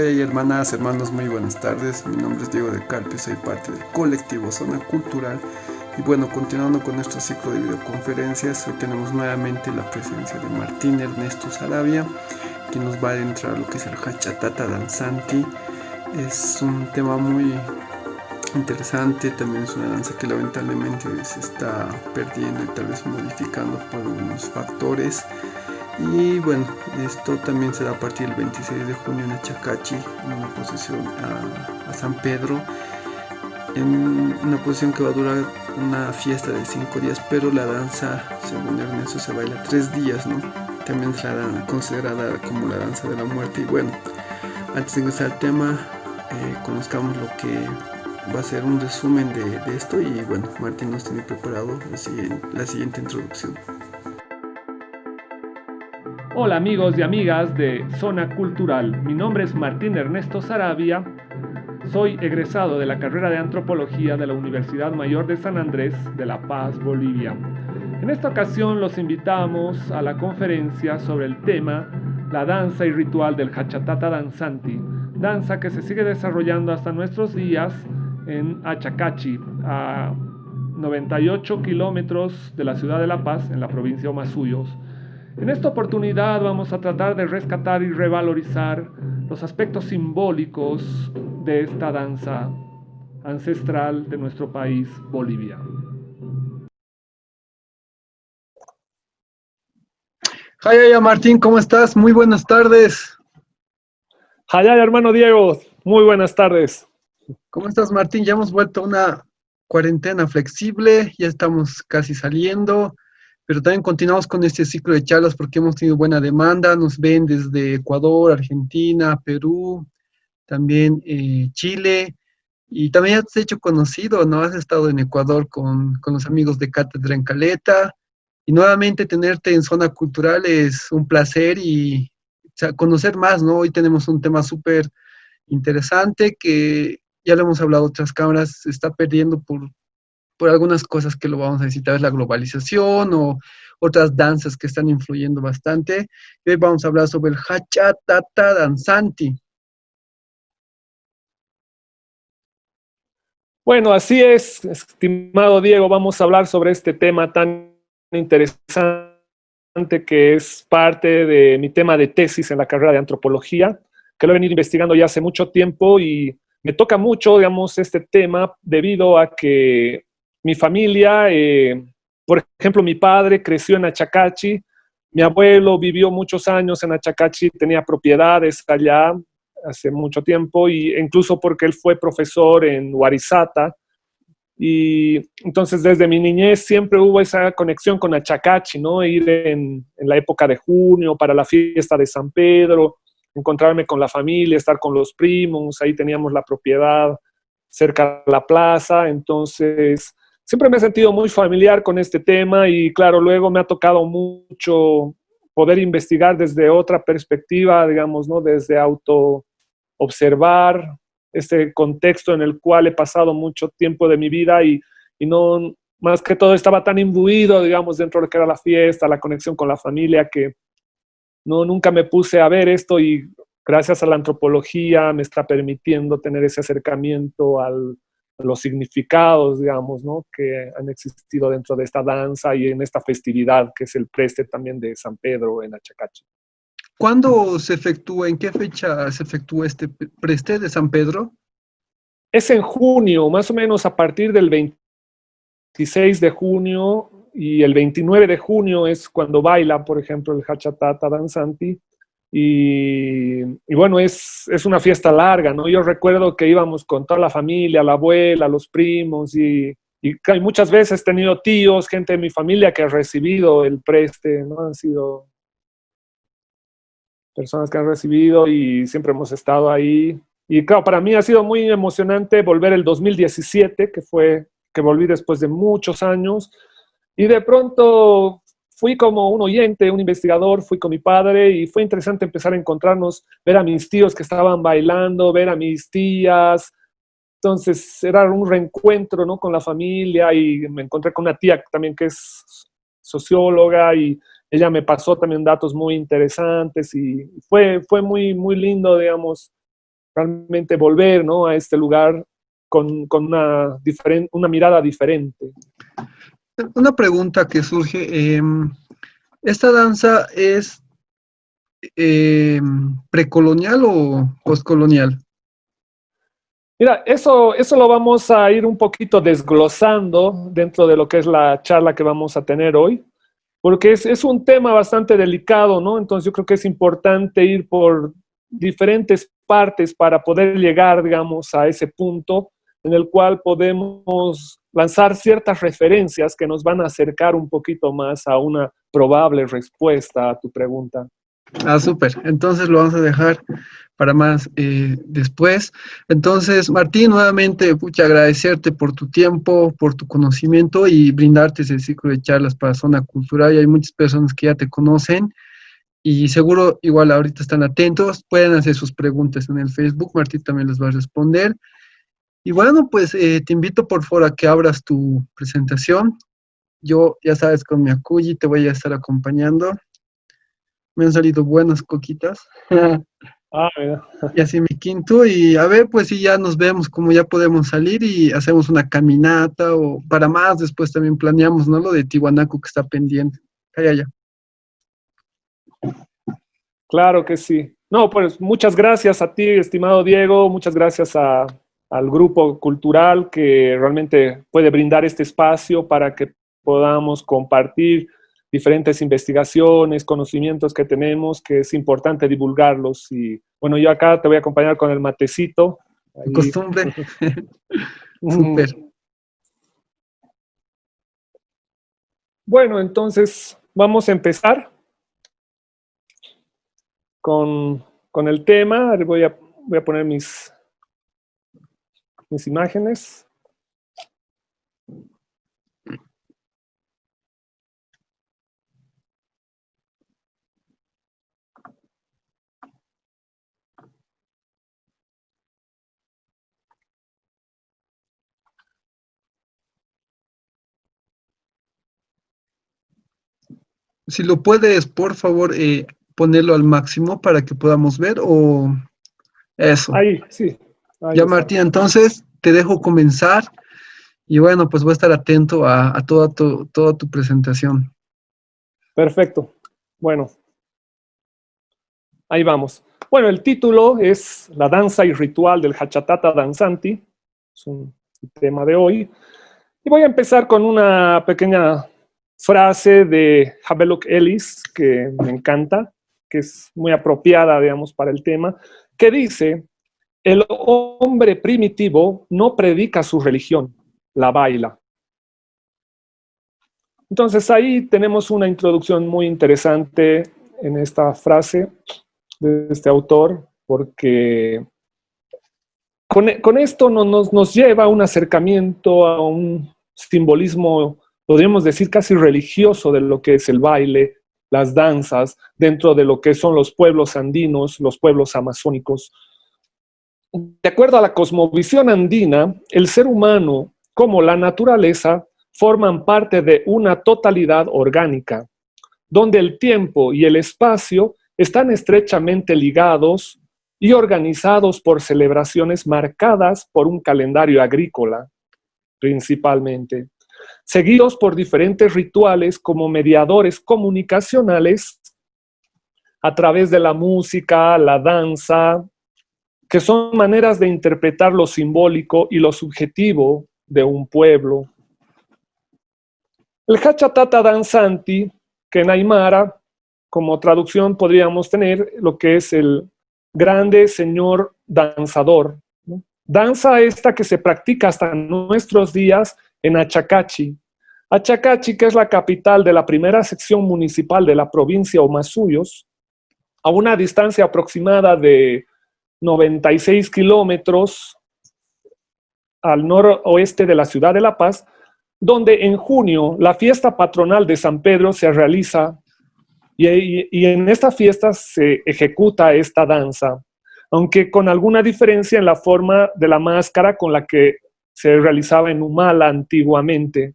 Hey hermanas, hermanos, muy buenas tardes. Mi nombre es Diego de Carpio, soy parte del colectivo Zona Cultural. Y bueno, continuando con nuestro ciclo de videoconferencias, hoy tenemos nuevamente la presencia de Martín Ernesto Sarabia, quien nos va a adentrar a lo que es el Hachatata Danzanti. Es un tema muy interesante, también es una danza que lamentablemente se está perdiendo y tal vez modificando por algunos factores. Y bueno, esto también se da a partir del 26 de junio en Achacachi, en una procesión a San Pedro, en una procesión que va a durar una fiesta de 5 días, pero la danza, según Ernesto, se baila 3 días, ¿no? También es considerada como la danza de la muerte. Y bueno, antes de ingresar al tema, conozcamos lo que va a ser un resumen de esto. Y bueno, Martín nos tiene preparado la siguiente introducción. Hola amigos y amigas de Zona Cultural, mi nombre es Martín Ernesto Sarabia, soy egresado de la carrera de Antropología de la Universidad Mayor de San Andrés de La Paz, Bolivia. En esta ocasión los invitamos a la conferencia sobre el tema La danza y ritual del Hachatata Danzanti, danza que se sigue desarrollando hasta nuestros días en Achacachi, a 98 kilómetros de la ciudad de La Paz, en la provincia de Omasuyos. En esta oportunidad vamos a tratar de rescatar y revalorizar los aspectos simbólicos de esta danza ancestral de nuestro país, Bolivia. Hi, Martín, ¿cómo estás? Muy buenas tardes. Hayay, hermano Diego, muy buenas tardes. ¿Cómo estás, Martín? Ya hemos vuelto a una cuarentena flexible, ya estamos casi saliendo, pero también continuamos con este ciclo de charlas porque hemos tenido buena demanda. Nos ven desde Ecuador, Argentina, Perú, también Chile, y también ya te has hecho conocido, ¿no? Has estado en Ecuador con los amigos de Cátedra en Caleta, y nuevamente tenerte en Zona Cultural es un placer y conocer más, ¿no? Hoy tenemos un tema súper interesante que ya lo hemos hablado otras cámaras, se está perdiendo por algunas cosas que lo vamos a necesitar, es la globalización o otras danzas que están influyendo bastante. Y hoy vamos a hablar sobre el Hachatata Danzanti. Bueno, así es, estimado Diego, vamos a hablar sobre este tema tan interesante que es parte de mi tema de tesis en la carrera de antropología, que lo he venido investigando ya hace mucho tiempo y me toca mucho, digamos, este tema debido a que mi familia, por ejemplo, mi padre creció en Achacachi, mi abuelo vivió muchos años en Achacachi, tenía propiedades allá hace mucho tiempo, y incluso porque él fue profesor en Huarizata, y entonces desde mi niñez siempre hubo esa conexión con Achacachi, ¿no? Ir en la época de junio para la fiesta de San Pedro, encontrarme con la familia, estar con los primos, ahí teníamos la propiedad cerca de la plaza, entonces siempre me he sentido muy familiar con este tema y claro, luego me ha tocado mucho poder investigar desde otra perspectiva, digamos, ¿no? Desde auto observar este contexto en el cual he pasado mucho tiempo de mi vida y no, más que todo estaba tan imbuido, digamos, dentro de lo que era la fiesta, la conexión con la familia, que no, nunca me puse a ver esto y gracias a la antropología me está permitiendo tener ese acercamiento a los significados, digamos, ¿no? Que han existido dentro de esta danza y en esta festividad que es el preste también de San Pedro en Achacachi. ¿Cuándo se efectúa, en qué fecha se efectúa este preste de San Pedro? Es en junio, más o menos a partir del 26 de junio, y el 29 de junio es cuando baila, por ejemplo, el Hachatata Danzanti. Y bueno, es una fiesta larga, ¿no? Yo recuerdo que íbamos con toda la familia, la abuela, los primos, y muchas veces he tenido tíos, gente de mi familia que ha recibido el preste, ¿no? Han sido personas que han recibido y siempre hemos estado ahí. Y claro, para mí ha sido muy emocionante volver el 2017, que fue que volví después de muchos años, y de pronto fui como un oyente, un investigador, fui con mi padre y fue interesante empezar a encontrarnos, ver a mis tíos que estaban bailando, ver a mis tías. Entonces era un reencuentro, ¿no? Con la familia, y me encontré con una tía también que es socióloga y ella me pasó también datos muy interesantes y fue muy, muy lindo, digamos, realmente volver, ¿no?, a este lugar con una mirada diferente. Una pregunta que surge, ¿esta danza es precolonial o postcolonial? Mira, eso lo vamos a ir un poquito desglosando dentro de lo que es la charla que vamos a tener hoy, porque es un tema bastante delicado, ¿no? Entonces yo creo que es importante ir por diferentes partes para poder llegar, digamos, a ese punto en el cual podemos lanzar ciertas referencias que nos van a acercar un poquito más a una probable respuesta a tu pregunta. Ah, súper. Entonces lo vamos a dejar para más después. Entonces, Martín, nuevamente, pucha, agradecerte por tu tiempo, por tu conocimiento y brindarte ese ciclo de charlas para Zona Cultural. Y hay muchas personas que ya te conocen y seguro igual ahorita están atentos. Pueden hacer sus preguntas en el Facebook. Martín también les va a responder. Y bueno, pues te invito por favor a que abras tu presentación. Yo, ya sabes, con mi acuyi te voy a estar acompañando. Me han salido buenas coquitas. Ah, mira. Y así mi quinto, y a ver, pues si ya nos vemos, como ya podemos salir y hacemos una caminata o para más, después también planeamos, ¿no? Lo de Tiwanaku que está pendiente. Allá, ya. Claro que sí. No, pues muchas gracias a ti, estimado Diego, muchas gracias al grupo cultural que realmente puede brindar este espacio para que podamos compartir diferentes investigaciones, conocimientos que tenemos, que es importante divulgarlos. Y bueno, yo acá te voy a acompañar con el matecito. De Ahí. costumbre. Súper. Bueno, entonces vamos a empezar con el tema. Voy a poner mis imágenes. Si lo puedes, por favor, ponerlo al máximo para que podamos ver o eso. Ahí, sí. Ahí Ya, está. Martín, entonces te dejo comenzar y bueno, pues voy a estar atento a toda tu presentación. Perfecto. Bueno, ahí vamos. Bueno, el título es La danza y ritual del Hachatata danzanti. Es un tema de hoy. Y voy a empezar con una pequeña frase de Havelock Ellis que me encanta, que es muy apropiada, digamos, para el tema, que dice: el hombre primitivo no predica su religión, la baila. Entonces ahí tenemos una introducción muy interesante en esta frase de este autor, porque con esto nos lleva a un acercamiento, a un simbolismo, podríamos decir, casi religioso de lo que es el baile, las danzas, dentro de lo que son los pueblos andinos, los pueblos amazónicos. De acuerdo a la cosmovisión andina, el ser humano, como la naturaleza, forman parte de una totalidad orgánica, donde el tiempo y el espacio están estrechamente ligados y organizados por celebraciones marcadas por un calendario agrícola, principalmente, seguidos por diferentes rituales como mediadores comunicacionales a través de la música, la danza, que son maneras de interpretar lo simbólico y lo subjetivo de un pueblo. El Hachatata danzanti, que en Aymara, como traducción podríamos tener lo que es el grande señor danzador, ¿no? Danza esta que se practica hasta nuestros días en Achacachi. Achacachi, que es la capital de la primera sección municipal de la provincia Omasuyos, a una distancia aproximada de 96 kilómetros al noroeste de la ciudad de La Paz, donde en junio la fiesta patronal de San Pedro se realiza y en esta fiesta se ejecuta esta danza, aunque con alguna diferencia en la forma de la máscara con la que se realizaba en Humala antiguamente.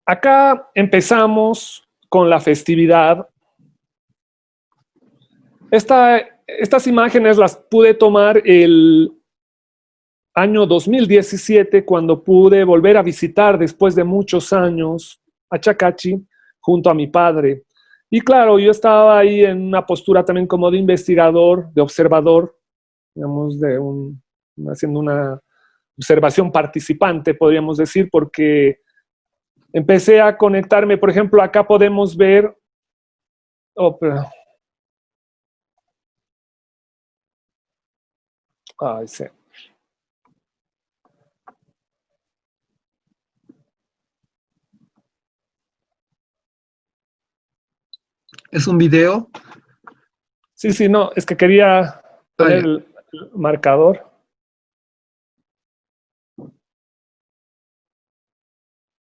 Acá empezamos con la festividad Estas imágenes las pude tomar el año 2017, cuando pude volver a visitar después de muchos años Achacachi junto a mi padre. Y claro, yo estaba ahí en una postura también como de investigador, de observador, digamos, haciendo una observación participante, podríamos decir, porque empecé a conectarme. Por ejemplo, acá podemos ver, oh, ay, sí. ¿Es un video? Sí, no, es que quería poner el marcador.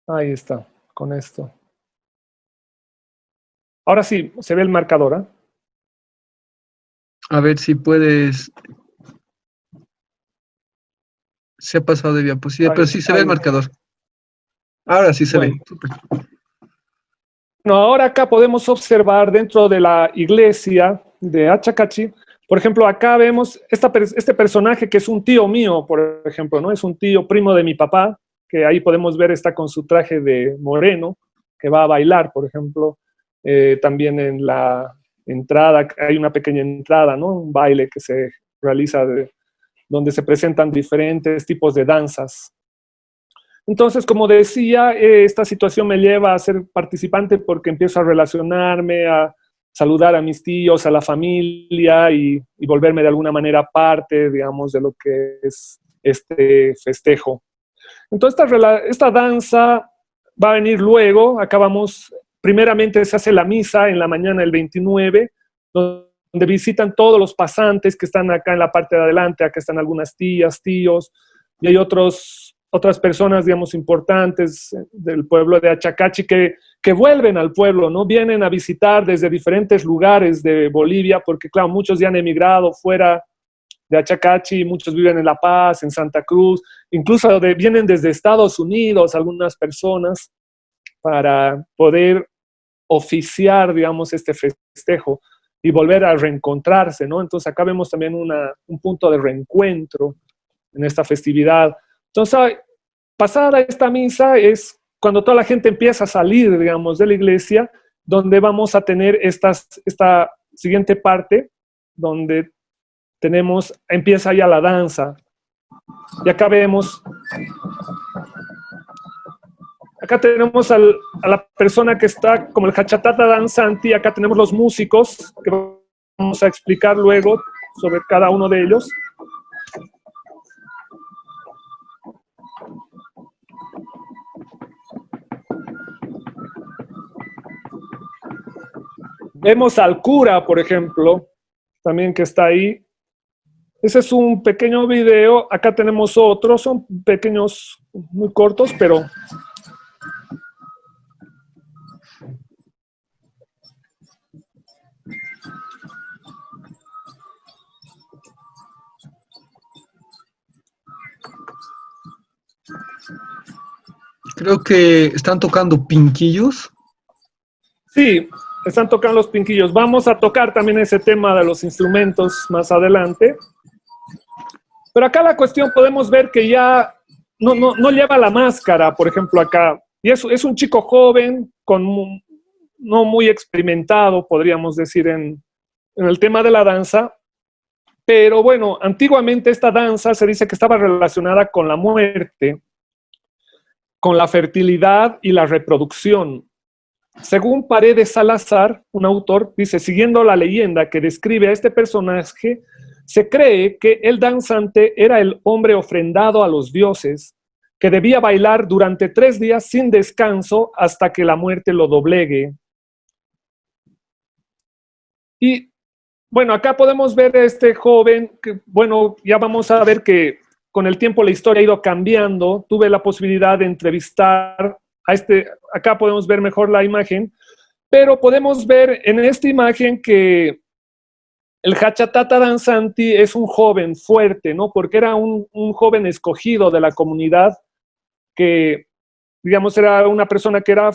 Ahí está, con esto. Ahora sí, se ve el marcador, ¿eh? A ver si puedes. Se ha pasado de diapositiva, pero sí se ve el marcador. Ahora sí se ve. Súper. Bueno, ahora acá podemos observar dentro de la iglesia de Achacachi, por ejemplo, acá vemos este personaje que es un tío mío, por ejemplo, ¿no? Es un tío primo de mi papá, que ahí podemos ver está con su traje de moreno, que va a bailar, por ejemplo. También en la entrada, hay una pequeña entrada, ¿no? Un baile que se realiza donde se presentan diferentes tipos de danzas. Entonces, como decía, esta situación me lleva a ser participante porque empiezo a relacionarme, a saludar a mis tíos, a la familia y volverme de alguna manera parte, digamos, de lo que es este festejo. Entonces, esta danza va a venir luego. Acabamos, primeramente se hace la misa en la mañana del 29, donde visitan todos los pasantes que están acá en la parte de adelante. Acá están algunas tías, tíos, y hay otras personas, digamos, importantes del pueblo de Achacachi que vuelven al pueblo, ¿no? Vienen a visitar desde diferentes lugares de Bolivia, porque claro, muchos ya han emigrado fuera de Achacachi, muchos viven en La Paz, en Santa Cruz, incluso vienen desde Estados Unidos algunas personas para poder oficiar, digamos, este festejo y volver a reencontrarse, ¿no? Entonces acá vemos también un punto de reencuentro en esta festividad. Entonces, pasada esta misa es cuando toda la gente empieza a salir, digamos, de la iglesia, donde vamos a tener esta siguiente parte, donde empieza ya la danza. Y acá tenemos a la persona que está como el Hachatata danzante, y acá tenemos los músicos, que vamos a explicar luego sobre cada uno de ellos. Vemos al cura, por ejemplo, también que está ahí. Ese es un pequeño video. Acá tenemos otros, son pequeños, muy cortos, pero Creo que están tocando pinquillos. sí, están tocando los pinquillos. Vamos a tocar también ese tema de los instrumentos más adelante. Pero acá la cuestión, podemos ver que ya no lleva la máscara, por ejemplo, acá. Y es un chico joven, no muy experimentado, podríamos decir, en el tema de la danza. Pero bueno, antiguamente esta danza se dice que estaba relacionada con la muerte, con la fertilidad y la reproducción. Según Paredes Salazar, un autor, dice, siguiendo la leyenda que describe a este personaje, se cree que el danzante era el hombre ofrendado a los dioses, que debía bailar durante 3 días sin descanso hasta que la muerte lo doblegue. Y bueno, acá podemos ver a este joven, que bueno, ya vamos a ver que con el tiempo la historia ha ido cambiando. Tuve la posibilidad de entrevistar acá podemos ver mejor la imagen, pero podemos ver en esta imagen que el Hachatata Danzanti es un joven fuerte, ¿no? Porque era un joven escogido de la comunidad que, digamos, era una persona que era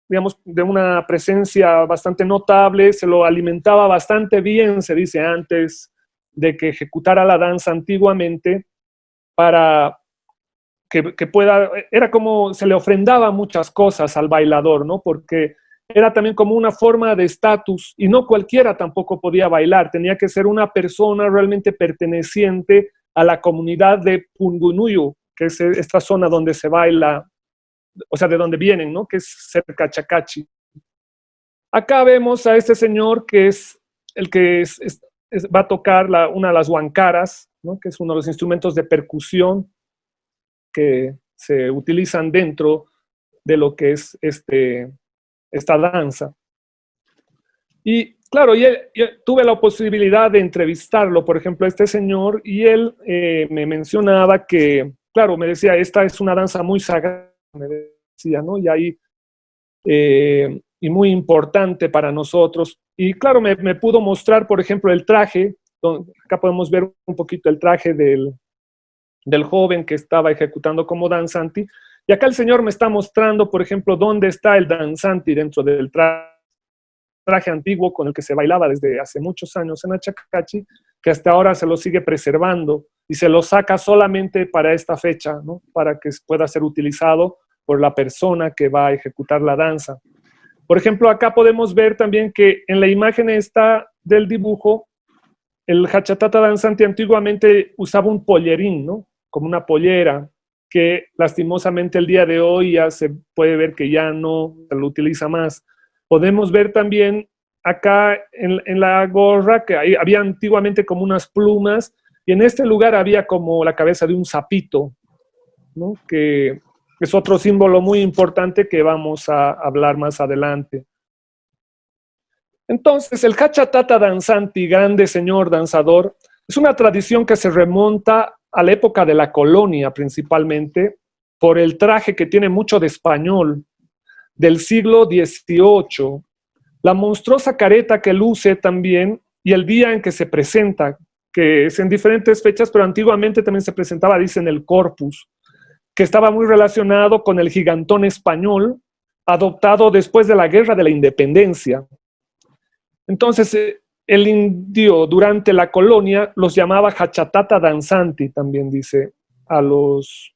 digamos, de una presencia bastante notable, se lo alimentaba bastante bien, se dice antes de que ejecutara la danza antiguamente, para que pueda, era como se le ofrendaba muchas cosas al bailador, ¿no? Porque era también como una forma de estatus y no cualquiera tampoco podía bailar, tenía que ser una persona realmente perteneciente a la comunidad de Pungunuyu, que es esta zona donde se baila, o sea, de donde vienen, ¿no? Que es cerca de Chacachi. Acá vemos a este señor que es el que va a tocar una de las huancaras, ¿no? Que es uno de los instrumentos de percusión que se utilizan dentro de lo que es esta danza. Y claro, yo tuve la posibilidad de entrevistarlo, por ejemplo, a este señor, y él me mencionaba que, claro, me decía, esta es una danza muy sagrada, me decía, ¿no? Y muy importante para nosotros. Y claro, me pudo mostrar, por ejemplo, el traje, acá podemos ver un poquito el traje del joven que estaba ejecutando como danzanti. Y acá el señor me está mostrando, por ejemplo, dónde está el danzanti dentro del traje antiguo con el que se bailaba desde hace muchos años en Achacachi, que hasta ahora se lo sigue preservando y se lo saca solamente para esta fecha, ¿no? Para que pueda ser utilizado por la persona que va a ejecutar la danza. Por ejemplo, acá podemos ver también que en la imagen esta del dibujo, el hachatata danzante antiguamente usaba un pollerín, ¿no? Como una pollera, que lastimosamente el día de hoy ya se puede ver que ya no se lo utiliza más. Podemos ver también acá en la gorra que había antiguamente como unas plumas, y en este lugar había como la cabeza de un sapito, ¿no? Que es otro símbolo muy importante que vamos a hablar más adelante. Entonces, el hachatata danzanti, grande señor danzador, es una tradición que se remonta a la época de la colonia principalmente, por el traje que tiene mucho de español, del siglo XVIII, la monstruosa careta que luce también y el día en que se presenta, que es en diferentes fechas, pero antiguamente también se presentaba, dicen, el Corpus, que estaba muy relacionado con el gigantón español, adoptado después de la Guerra de la Independencia. Entonces, el indio durante la colonia los llamaba hachatata danzanti, también dice a los...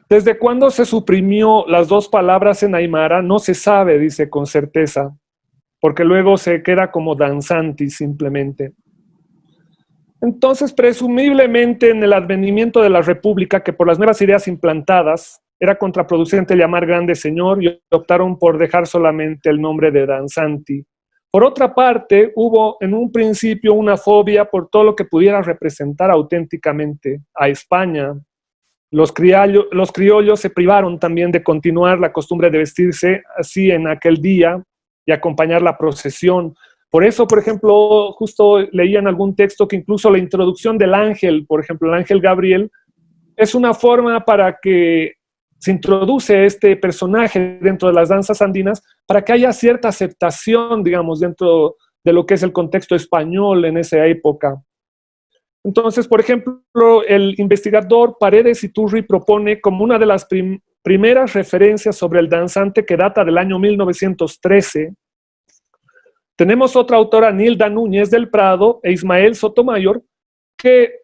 ¿Desde cuándo se suprimió las dos palabras en aymara? No se sabe, dice con certeza, porque luego se queda como danzanti simplemente. Entonces, presumiblemente en el advenimiento de la República, que por las nuevas ideas implantadas era contraproducente llamar grande señor, y optaron por dejar solamente el nombre de danzanti. Por otra parte, hubo en un principio una fobia por todo lo que pudiera representar auténticamente a España. Los criollos se privaron también de continuar la costumbre de vestirse así en aquel día y acompañar la procesión. Por eso, por ejemplo, justo leía en algún texto que incluso la introducción del ángel, por ejemplo, el ángel Gabriel, es una forma para que se introduce este personaje dentro de las danzas andinas para que haya cierta aceptación, digamos, dentro de lo que es el contexto español en esa época. Entonces, por ejemplo, el investigador Paredes Iturri propone como una de las primeras referencias sobre el danzante que data del año 1913. Tenemos otra autora, Nilda Núñez del Prado e Ismael Sotomayor, que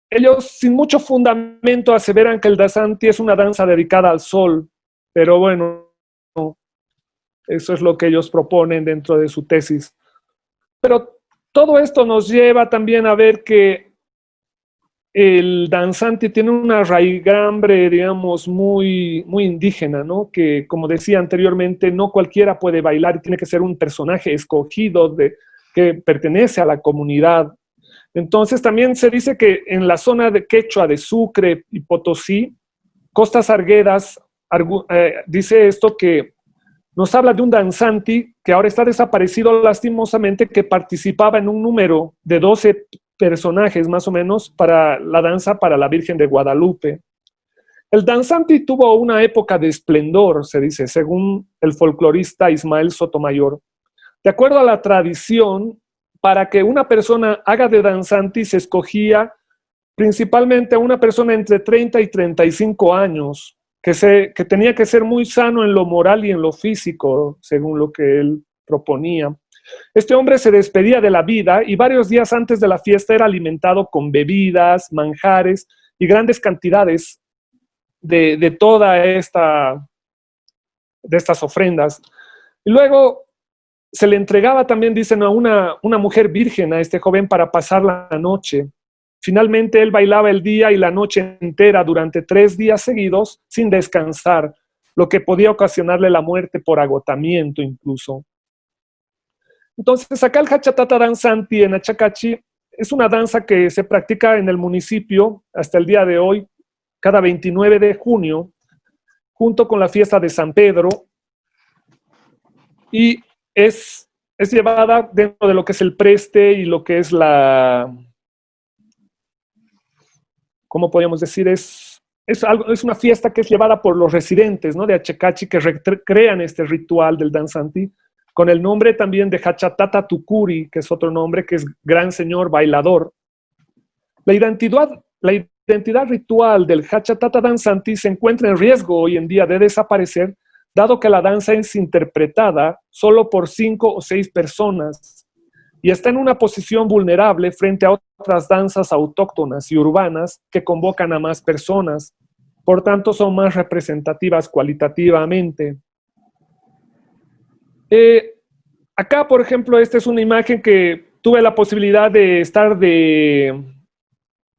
ellos sin mucho fundamento aseveran que el danzanti es una danza dedicada al sol, pero bueno, eso es lo que ellos proponen dentro de su tesis. Pero todo esto nos lleva también a ver que el danzante tiene una raigambre, digamos, muy, muy indígena, ¿no? Que, como decía anteriormente, no cualquiera puede bailar, tiene que ser un personaje escogido que pertenece a la comunidad. Entonces, también se dice que en la zona de Quechua, de Sucre y Potosí, Costas Arguedas dice esto que nos habla de un danzanti que ahora está desaparecido lastimosamente, que participaba en un número de 12 personajes más o menos para la danza para la Virgen de Guadalupe. El danzanti tuvo una época de esplendor, se dice, según el folclorista Ismael Sotomayor. De acuerdo a la tradición, para que una persona haga de danzanti se escogía principalmente a una persona entre 30 y 35 años, que tenía que ser muy sano en lo moral y en lo físico, según lo que él proponía. Este hombre se despedía de la vida y varios días antes de la fiesta era alimentado con bebidas, manjares y grandes cantidades de toda de estas ofrendas. Y luego se le entregaba también, dicen, a una mujer virgen a este joven para pasar la noche. Finalmente él bailaba el día y la noche entera durante 3 días seguidos sin descansar, lo que podía ocasionarle la muerte por agotamiento incluso. Entonces acá el Hachatata Danzanti en Achacachi es una danza que se practica en el municipio hasta el día de hoy, cada 29 de junio, junto con la fiesta de San Pedro, y es llevada dentro de lo que es el preste y lo que es ¿cómo podríamos decir? Es una fiesta que es llevada por los residentes, ¿no?, de Achacachi, que recrean este ritual del danzanti, con el nombre también de Hachatata Tukuri, que es otro nombre, que es gran señor bailador. La identidad ritual del Hachatata Danzanti se encuentra en riesgo hoy en día de desaparecer, dado que la danza es interpretada solo por 5 o 6 personas y está en una posición vulnerable frente a otras danzas autóctonas y urbanas que convocan a más personas. Por tanto, son más representativas cualitativamente. Acá, por ejemplo, esta es una imagen que tuve la posibilidad de estar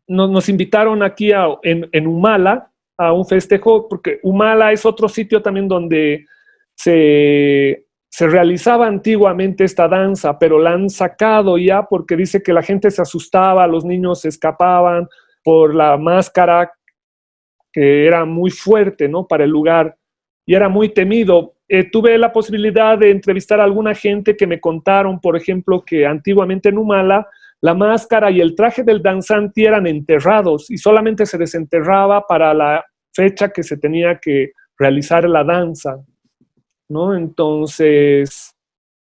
nos invitaron aquí en Humala a un festejo, porque Humala es otro sitio también donde se realizaba antiguamente esta danza, pero la han sacado ya porque dice que la gente se asustaba, los niños se escapaban por la máscara, que era muy fuerte, ¿no?, para el lugar, y era muy temido. Tuve la posibilidad de entrevistar a alguna gente que me contaron, por ejemplo, que antiguamente en Humala la máscara y el traje del danzanti eran enterrados y solamente se desenterraba para la fecha que se tenía que realizar la danza, ¿no? Entonces,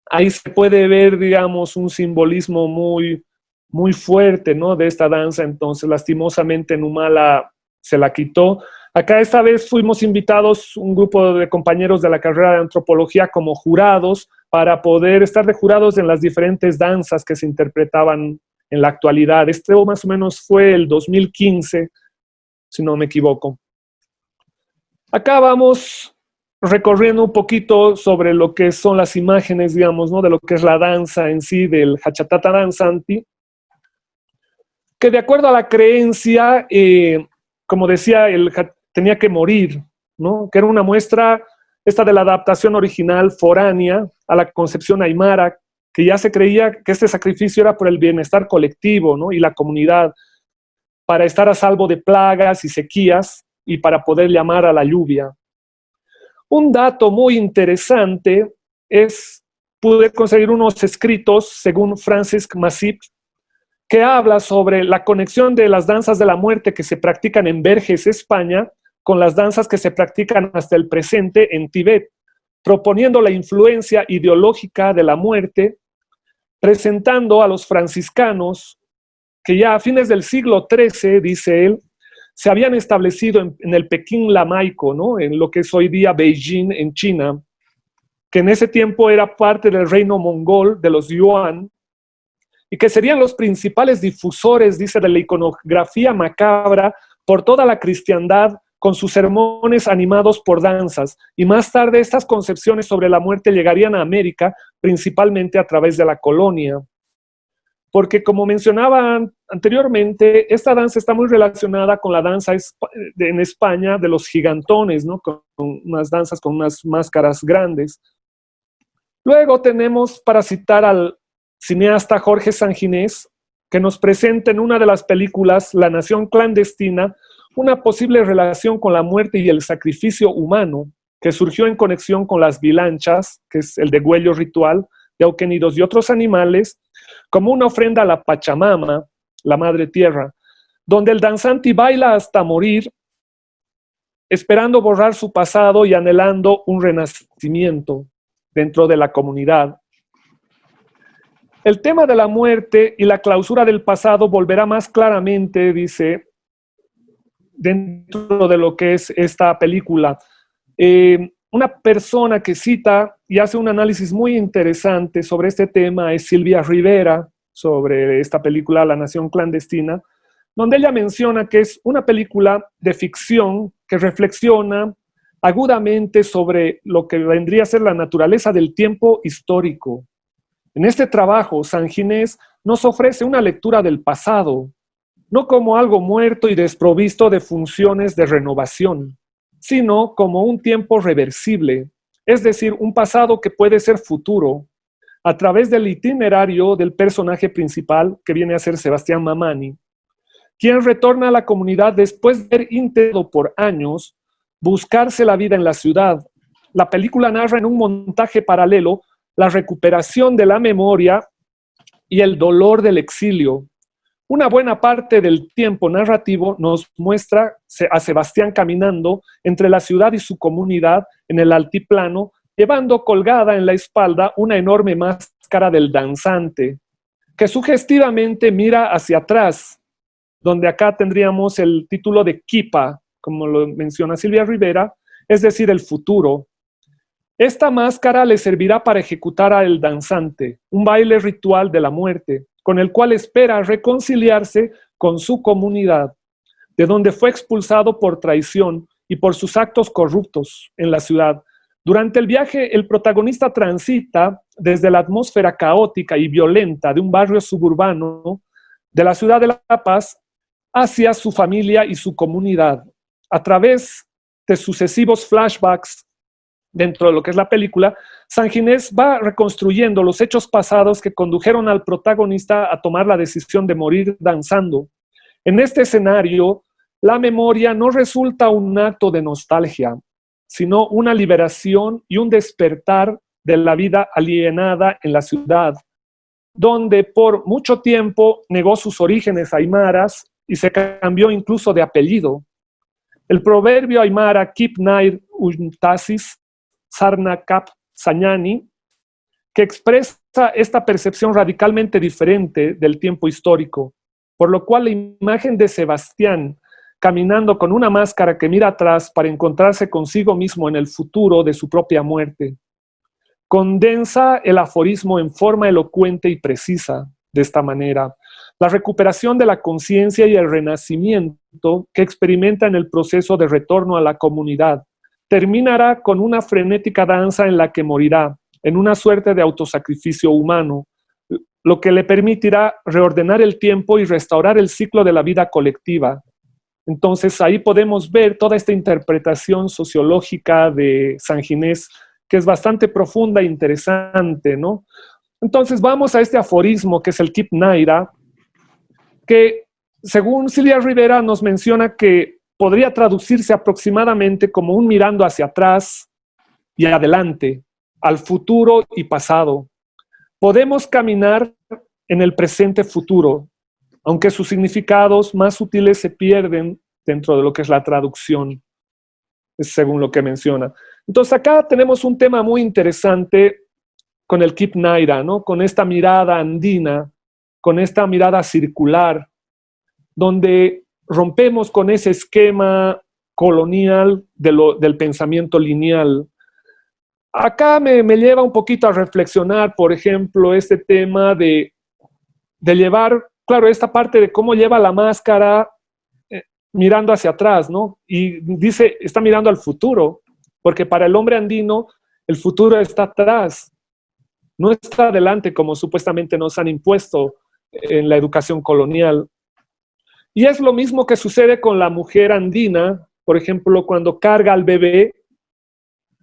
ahí se puede ver, digamos, un simbolismo muy, muy fuerte, ¿no?, de esta danza. Entonces, lastimosamente en Humala se la quitó. Acá esta vez fuimos invitados un grupo de compañeros de la carrera de antropología como jurados para poder estar de jurados en las diferentes danzas que se interpretaban en la actualidad. Este más o menos fue el 2015, si no me equivoco. Acá vamos recorriendo un poquito sobre lo que son las imágenes, digamos, ¿no?, de lo que es la danza en sí del Hachatata Danzanti, que de acuerdo a la creencia, como decía, tenía que morir, ¿no?, que era una muestra esta de la adaptación original foránea a la concepción aymara, que ya se creía que este sacrificio era por el bienestar colectivo, ¿no?, y la comunidad, para estar a salvo de plagas y sequías y para poder llamar a la lluvia. Un dato muy interesante es, pude conseguir unos escritos, según Francis Masip, que habla sobre la conexión de las danzas de la muerte que se practican en Verges, España, con las danzas que se practican hasta el presente en Tibet, proponiendo la influencia ideológica de la muerte, presentando a los franciscanos, que ya a fines del siglo XIII, dice él, se habían establecido en el Pekín lamaico, ¿no?, en lo que es hoy día Beijing, en China, que en ese tiempo era parte del reino mongol de los Yuan, y que serían los principales difusores, dice, de la iconografía macabra por toda la cristiandad, con sus sermones animados por danzas. Y más tarde estas concepciones sobre la muerte llegarían a América, principalmente a través de la colonia. Porque, como mencionaba anteriormente, esta danza está muy relacionada con la danza en España de los gigantones, ¿no?, con unas danzas con unas máscaras grandes. Luego tenemos, para citar al cineasta Jorge Sanginés, que nos presenta en una de las películas, La Nación Clandestina, una posible relación con la muerte y el sacrificio humano, que surgió en conexión con las vilanchas, que es el degüello ritual de auquenidos y otros animales, como una ofrenda a la Pachamama, la Madre Tierra, donde el danzanti baila hasta morir, esperando borrar su pasado y anhelando un renacimiento dentro de la comunidad. El tema de la muerte y la clausura del pasado volverá más claramente, dice, dentro de lo que es esta película. Una persona que cita y hace un análisis muy interesante sobre este tema es Silvia Rivera, sobre esta película La Nación Clandestina, donde ella menciona que es una película de ficción que reflexiona agudamente sobre lo que vendría a ser la naturaleza del tiempo histórico. En este trabajo, Sanginés nos ofrece una lectura del pasado, no como algo muerto y desprovisto de funciones de renovación, sino como un tiempo reversible, es decir, un pasado que puede ser futuro, a través del itinerario del personaje principal, que viene a ser Sebastián Mamani, quien retorna a la comunidad después de haber intentado por años buscarse la vida en la ciudad. La película narra en un montaje paralelo la recuperación de la memoria y el dolor del exilio. Una buena parte del tiempo narrativo nos muestra a Sebastián caminando entre la ciudad y su comunidad en el altiplano, llevando colgada en la espalda una enorme máscara del danzante, que sugestivamente mira hacia atrás, donde acá tendríamos el título de Kipa, como lo menciona Silvia Rivera, es decir, el futuro. Esta máscara le servirá para ejecutar al danzante, un baile ritual de la muerte, con el cual espera reconciliarse con su comunidad, de donde fue expulsado por traición y por sus actos corruptos en la ciudad. Durante el viaje, el protagonista transita desde la atmósfera caótica y violenta de un barrio suburbano de la ciudad de La Paz hacia su familia y su comunidad. A través de sucesivos flashbacks dentro de lo que es la película, Sanginés va reconstruyendo los hechos pasados que condujeron al protagonista a tomar la decisión de morir danzando. En este escenario, la memoria no resulta un acto de nostalgia, sino una liberación y un despertar de la vida alienada en la ciudad, donde por mucho tiempo negó sus orígenes aymaras y se cambió incluso de apellido. El proverbio aymara Kip Nair Untasis Sarna Kap Sañani, que expresa esta percepción radicalmente diferente del tiempo histórico, por lo cual la imagen de Sebastián caminando con una máscara que mira atrás para encontrarse consigo mismo en el futuro de su propia muerte, condensa el aforismo en forma elocuente y precisa de esta manera. La recuperación de la conciencia y el renacimiento que experimenta en el proceso de retorno a la comunidad terminará con una frenética danza en la que morirá, en una suerte de autosacrificio humano, lo que le permitirá reordenar el tiempo y restaurar el ciclo de la vida colectiva. Entonces ahí podemos ver toda esta interpretación sociológica de Sanginés, que es bastante profunda e interesante, ¿no? Entonces vamos a este aforismo que es el Kip Naira, que según Silvia Rivera nos menciona que podría traducirse aproximadamente como un mirando hacia atrás y adelante, al futuro y pasado. Podemos caminar en el presente futuro, aunque sus significados más sutiles se pierden dentro de lo que es la traducción, según lo que menciona. Entonces acá tenemos un tema muy interesante con el Kip Naira, ¿no? Con esta mirada andina, con esta mirada circular, donde rompemos con ese esquema colonial del pensamiento lineal. Acá me lleva un poquito a reflexionar, por ejemplo, este tema de llevar, claro, esta parte de cómo lleva la máscara mirando hacia atrás, ¿no? Y dice, está mirando al futuro, porque para el hombre andino el futuro está atrás, no está adelante como supuestamente nos han impuesto en la educación colonial. Y es lo mismo que sucede con la mujer andina, por ejemplo, cuando carga al bebé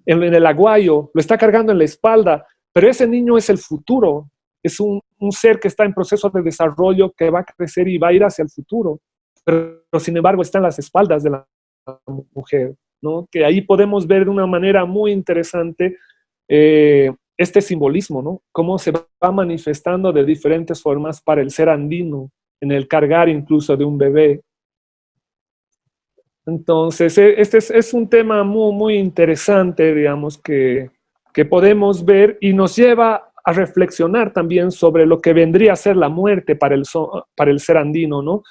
en el aguayo, lo está cargando en la espalda, pero ese niño es el futuro, es un ser que está en proceso de desarrollo, que va a crecer y va a ir hacia el futuro, pero sin embargo está en las espaldas de la mujer, ¿no? Que ahí podemos ver de una manera muy interesante este simbolismo, ¿no? Cómo se va manifestando de diferentes formas para el ser andino, en el cargar incluso de un bebé. Entonces, este es un tema muy, muy interesante, digamos, que podemos ver y nos lleva a reflexionar también sobre lo que vendría a ser la muerte para el ser andino, ¿no?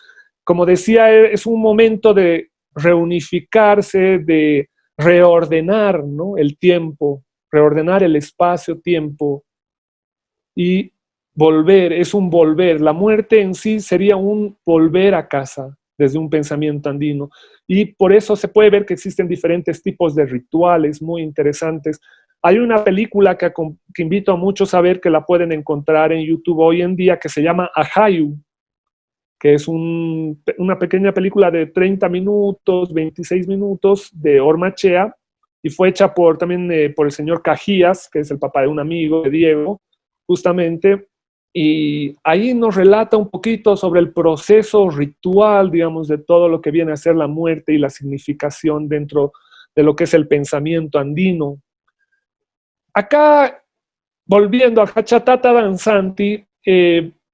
Como decía, es un momento de reunificarse, de reordenar, ¿no?, el tiempo, reordenar el espacio-tiempo y volver, es un volver. La muerte en sí sería un volver a casa desde un pensamiento andino. Y por eso se puede ver que existen diferentes tipos de rituales muy interesantes. Hay una película que invito a muchos a ver, que la pueden encontrar en YouTube hoy en día, que se llama Ajayu, que es una pequeña película de 30 minutos, 26 minutos de Ormachea, y fue hecha también por el señor Cajías, que es el papá de un amigo de Diego, justamente, y ahí nos relata un poquito sobre el proceso ritual, digamos, de todo lo que viene a ser la muerte y la significación dentro de lo que es el pensamiento andino. Acá, volviendo a Hachatata Danzanti,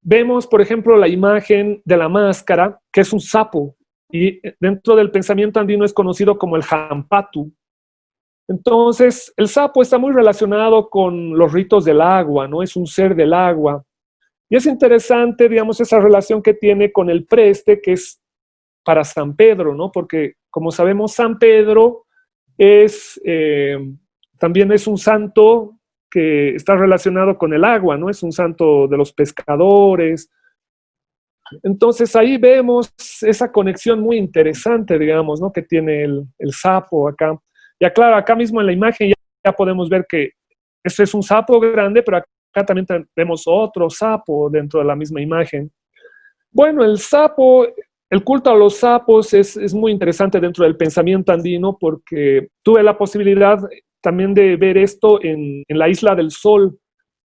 vemos, por ejemplo, la imagen de la máscara, que es un sapo, y dentro del pensamiento andino es conocido como el Hampatu. Entonces, el sapo está muy relacionado con los ritos del agua, ¿no? Es un ser del agua. Y es interesante, digamos, esa relación que tiene con el preste, que es para San Pedro, ¿no? Porque, como sabemos, San Pedro también es un santo que está relacionado con el agua, ¿no? Es un santo de los pescadores. Entonces ahí vemos esa conexión muy interesante, digamos, ¿no?, que tiene el sapo acá. Ya claro, acá mismo en la imagen ya podemos ver que este es un sapo grande, pero acá también vemos otro sapo dentro de la misma imagen. Bueno, el sapo, el culto a los sapos es muy interesante dentro del pensamiento andino, porque tuve la posibilidad también de ver esto en la Isla del Sol.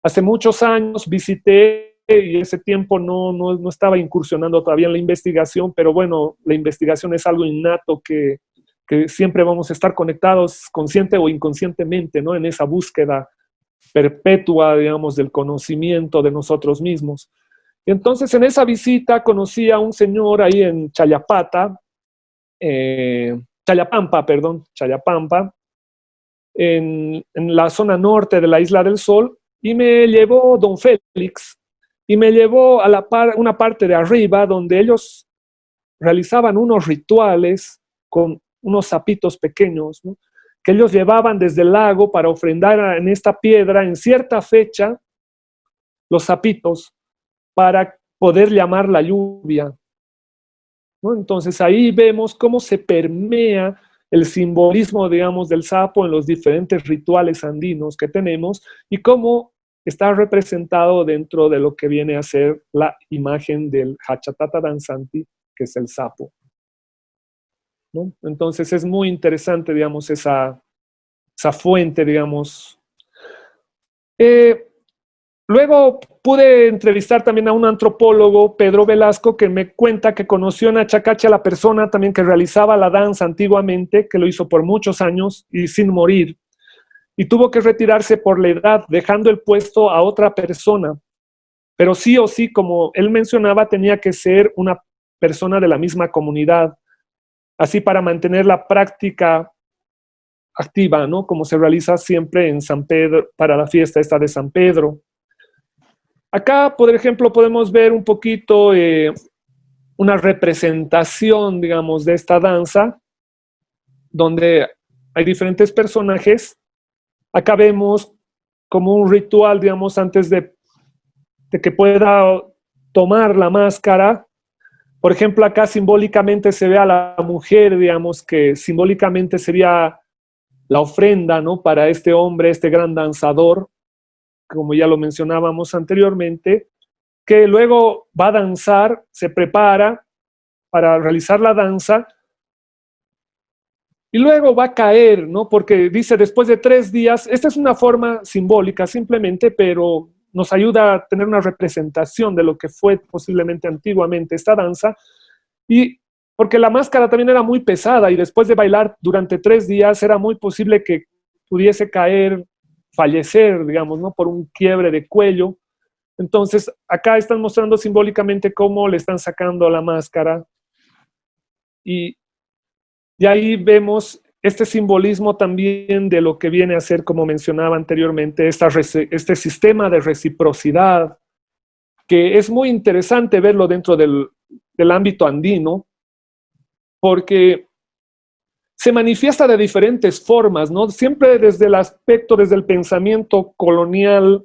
Hace muchos años visité, y ese tiempo no estaba incursionando todavía en la investigación, pero bueno, la investigación es algo innato que siempre vamos a estar conectados, consciente o inconscientemente, ¿no?, en esa búsqueda perpetua, digamos, del conocimiento de nosotros mismos. Y entonces en esa visita conocí a un señor ahí en Chayapampa, en la zona norte de la Isla del Sol, y me llevó don Félix, y me llevó a una parte de arriba donde ellos realizaban unos rituales con unos sapitos pequeños, ¿no?, que ellos llevaban desde el lago para ofrendar en esta piedra en cierta fecha los sapitos para poder llamar la lluvia, ¿no? Entonces ahí vemos cómo se permea el simbolismo, digamos, del sapo en los diferentes rituales andinos que tenemos, y cómo está representado dentro de lo que viene a ser la imagen del Hachatata Danzanti, que es el sapo, ¿no? Entonces es muy interesante, digamos, esa fuente, digamos. Luego pude entrevistar también a un antropólogo, Pedro Velasco, que me cuenta que conoció en Achacacha a la persona también que realizaba la danza antiguamente, que lo hizo por muchos años y sin morir, y tuvo que retirarse por la edad, dejando el puesto a otra persona. Pero sí o sí, como él mencionaba, tenía que ser una persona de la misma comunidad, así para mantener la práctica activa, ¿no?, como se realiza siempre en San Pedro, para la fiesta esta de San Pedro. Acá, por ejemplo, podemos ver un poquito una representación, digamos, de esta danza, donde hay diferentes personajes. Acá vemos como un ritual, digamos, antes de que pueda tomar la máscara. Por ejemplo, acá simbólicamente se ve a la mujer, digamos, que simbólicamente sería la ofrenda, ¿no?, para este hombre, este gran danzador, como ya lo mencionábamos anteriormente, que luego va a danzar, se prepara para realizar la danza, y luego va a caer, ¿no?, porque dice después de 3 días, esta es una forma simbólica simplemente, pero nos ayuda a tener una representación de lo que fue posiblemente antiguamente esta danza, y porque la máscara también era muy pesada, y después de bailar durante 3 días era muy posible que pudiese caer, fallecer, digamos, ¿no?, por un quiebre de cuello. Entonces, acá están mostrando simbólicamente cómo le están sacando la máscara, y ahí vemos este simbolismo también de lo que viene a ser, como mencionaba anteriormente, este sistema de reciprocidad, que es muy interesante verlo dentro del ámbito andino, porque se manifiesta de diferentes formas, ¿no? Siempre desde el aspecto, desde el pensamiento colonial,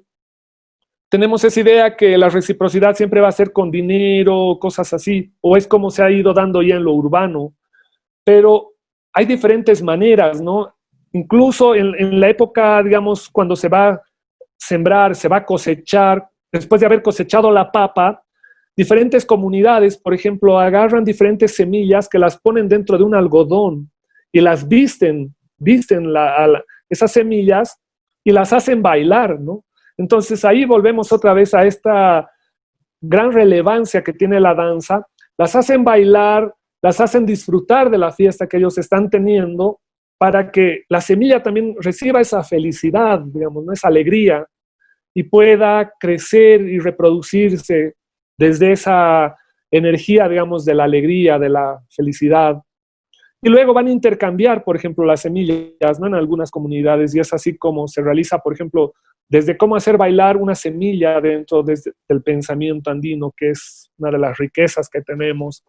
tenemos esa idea que la reciprocidad siempre va a ser con dinero, cosas así, o es como se ha ido dando ya en lo urbano, pero hay diferentes maneras, ¿no? Incluso en la época, digamos, cuando se va a sembrar, se va a cosechar, después de haber cosechado la papa, diferentes comunidades, por ejemplo, agarran diferentes semillas que las ponen dentro de un algodón y las visten esas semillas y las hacen bailar, ¿no? Entonces ahí volvemos otra vez a esta gran relevancia que tiene la danza, las hacen bailar, las hacen disfrutar de la fiesta que ellos están teniendo para que la semilla también reciba esa felicidad, digamos, ¿no? Esa alegría y pueda crecer y reproducirse desde esa energía, digamos, de la alegría, de la felicidad. Y luego van a intercambiar, por ejemplo, las semillas, ¿no? En algunas comunidades, y es así como se realiza, por ejemplo, desde cómo hacer bailar una semilla dentro del pensamiento andino, que es una de las riquezas que tenemos.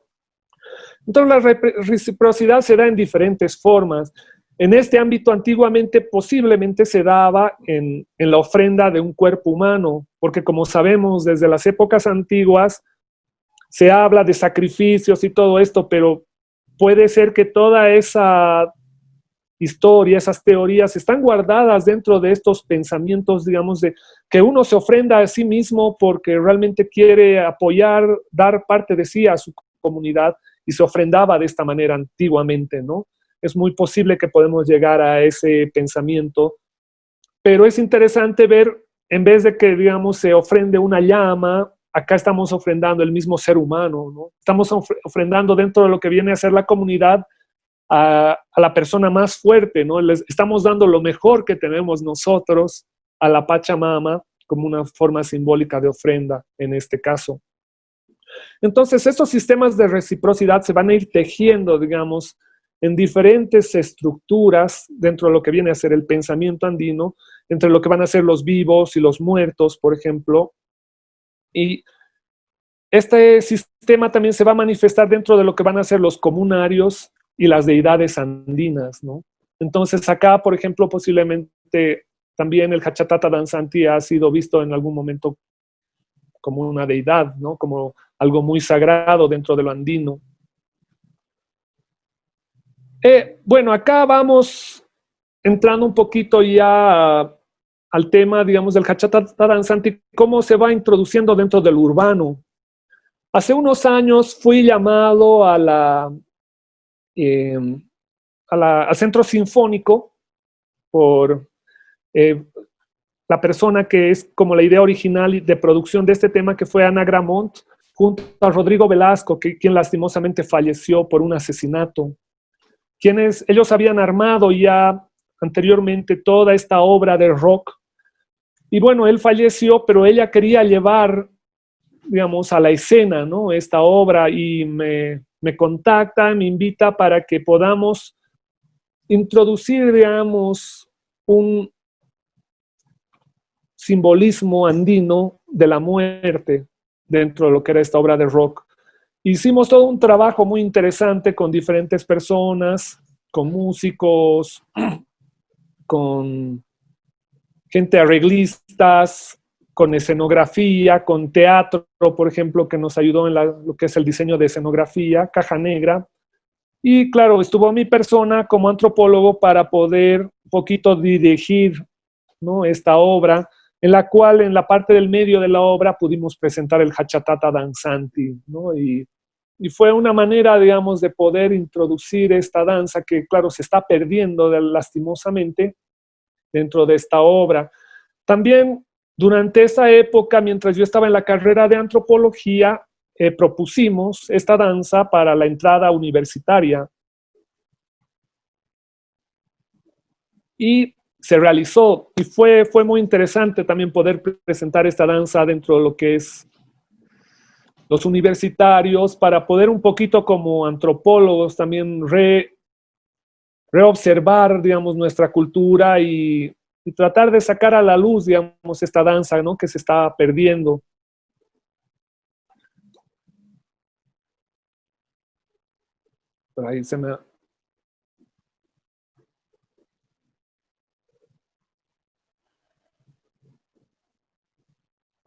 Entonces, la reciprocidad se da en diferentes formas. En este ámbito, antiguamente, posiblemente se daba en la ofrenda de un cuerpo humano, porque como sabemos, desde las épocas antiguas se habla de sacrificios y todo esto, pero puede ser que toda esa historia, esas teorías están guardadas dentro de estos pensamientos, digamos, de que uno se ofrenda a sí mismo porque realmente quiere apoyar, dar parte de sí a su comunidad y se ofrendaba de esta manera antiguamente, ¿no? Es muy posible que podemos llegar a ese pensamiento, pero es interesante ver, en vez de que, digamos, se ofrende una llama, acá estamos ofrendando el mismo ser humano, ¿no? Estamos ofrendando dentro de lo que viene a ser la comunidad a la persona más fuerte, ¿no? Les estamos dando lo mejor que tenemos nosotros a la Pachamama como una forma simbólica de ofrenda en este caso. Entonces, estos sistemas de reciprocidad se van a ir tejiendo, digamos, en diferentes estructuras dentro de lo que viene a ser el pensamiento andino, entre lo que van a ser los vivos y los muertos, por ejemplo. Y este sistema también se va a manifestar dentro de lo que van a ser los comunarios y las deidades andinas, ¿no? Entonces acá, por ejemplo, posiblemente también el Hachatata danzanti ha sido visto en algún momento como una deidad, ¿no? Como algo muy sagrado dentro de lo andino. Bueno, acá vamos entrando un poquito ya al tema, digamos, del Hachatata danzanti, cómo se va introduciendo dentro del urbano. Hace unos años fui llamado eh, al centro sinfónico por la persona que es como la idea original de producción de este tema, que fue Ana Gramont, junto a Rodrigo Velasco, quien lastimosamente falleció por un asesinato. Ellos habían armado ya anteriormente toda esta obra de rock. Y bueno, él falleció, pero ella quería llevar, digamos, a la escena, ¿no? Esta obra y me contacta, me invita para que podamos introducir, digamos, un simbolismo andino de la muerte dentro de lo que era esta obra de rock. Hicimos todo un trabajo muy interesante con diferentes personas, con músicos, con gente arreglistas, con escenografía, con teatro, por ejemplo, que nos ayudó en lo que es el diseño de escenografía, Caja Negra. Y claro, estuvo mi persona como antropólogo para poder un poquito dirigir, ¿no? Esta obra, en la cual en la parte del medio de la obra pudimos presentar el Hachatata danzanti, ¿no? Y fue una manera, digamos, de poder introducir esta danza que, claro, se está perdiendo lastimosamente dentro de esta obra. También durante esa época, mientras yo estaba en la carrera de antropología, propusimos esta danza para la entrada universitaria y se realizó y fue muy interesante también poder presentar esta danza dentro de lo que es los universitarios para poder un poquito como antropólogos también reobservar, digamos, nuestra cultura y tratar de sacar a la luz, digamos, esta danza, ¿no? Que se está perdiendo. Por ahí se me...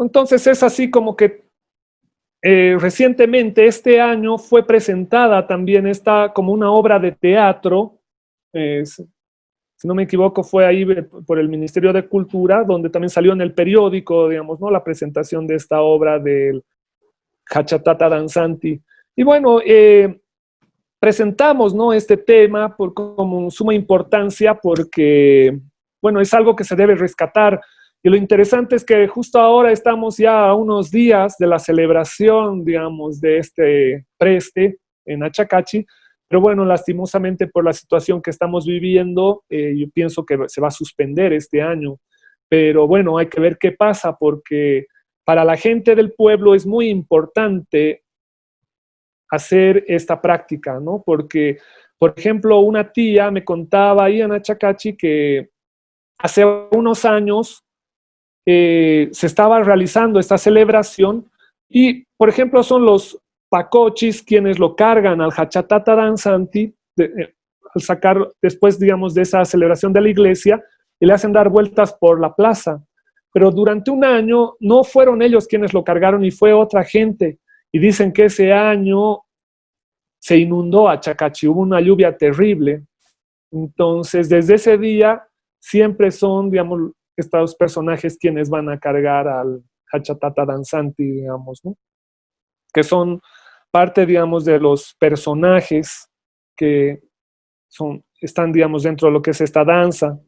Entonces es así como que recientemente, este año, fue presentada también esta como una obra de teatro, si no me equivoco, fue ahí por el Ministerio de Cultura, donde también salió en el periódico, digamos, ¿no? La presentación de esta obra del Hachatata Danzanti. Y bueno, presentamos, ¿no?, este tema como suma importancia porque, bueno, es algo que se debe rescatar. Y lo interesante es que justo ahora estamos ya a unos días de la celebración, digamos, de este preste en Achacachi, pero bueno, lastimosamente por la situación que estamos viviendo, yo pienso que se va a suspender este año. Pero bueno, hay que ver qué pasa porque para la gente del pueblo es muy importante hacer esta práctica, ¿no? Porque, por ejemplo, una tía me contaba ahí en Achacachi que hace unos años se estaba realizando esta celebración y, por ejemplo, son los pacochis quienes lo cargan al Hachatata Danzanti al sacar después, digamos, de esa celebración de la iglesia y le hacen dar vueltas por la plaza. Pero durante un año no fueron ellos quienes lo cargaron y fue otra gente. Y dicen que ese año se inundó Achacachi, hubo una lluvia terrible. Entonces, desde ese día, siempre son, digamos, estos personajes quienes van a cargar al Hachatata Danzanti, digamos, ¿no? Que son parte, digamos, de los personajes que están, digamos, dentro de lo que es esta danza.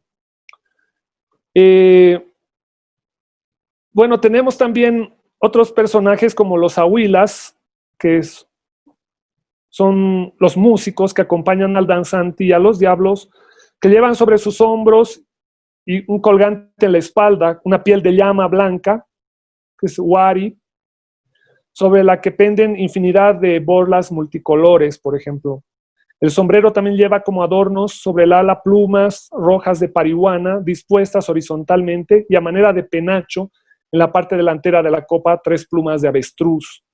Bueno, tenemos también otros personajes como los ahuilas, que son los músicos que acompañan al danzante y a los diablos, que llevan sobre sus hombros y un colgante en la espalda, una piel de llama blanca, que es wari, sobre la que penden infinidad de borlas multicolores, por ejemplo. El sombrero también lleva como adornos sobre el ala plumas rojas de parihuana dispuestas horizontalmente y a manera de penacho en la parte delantera de la copa 3 plumas de avestruz.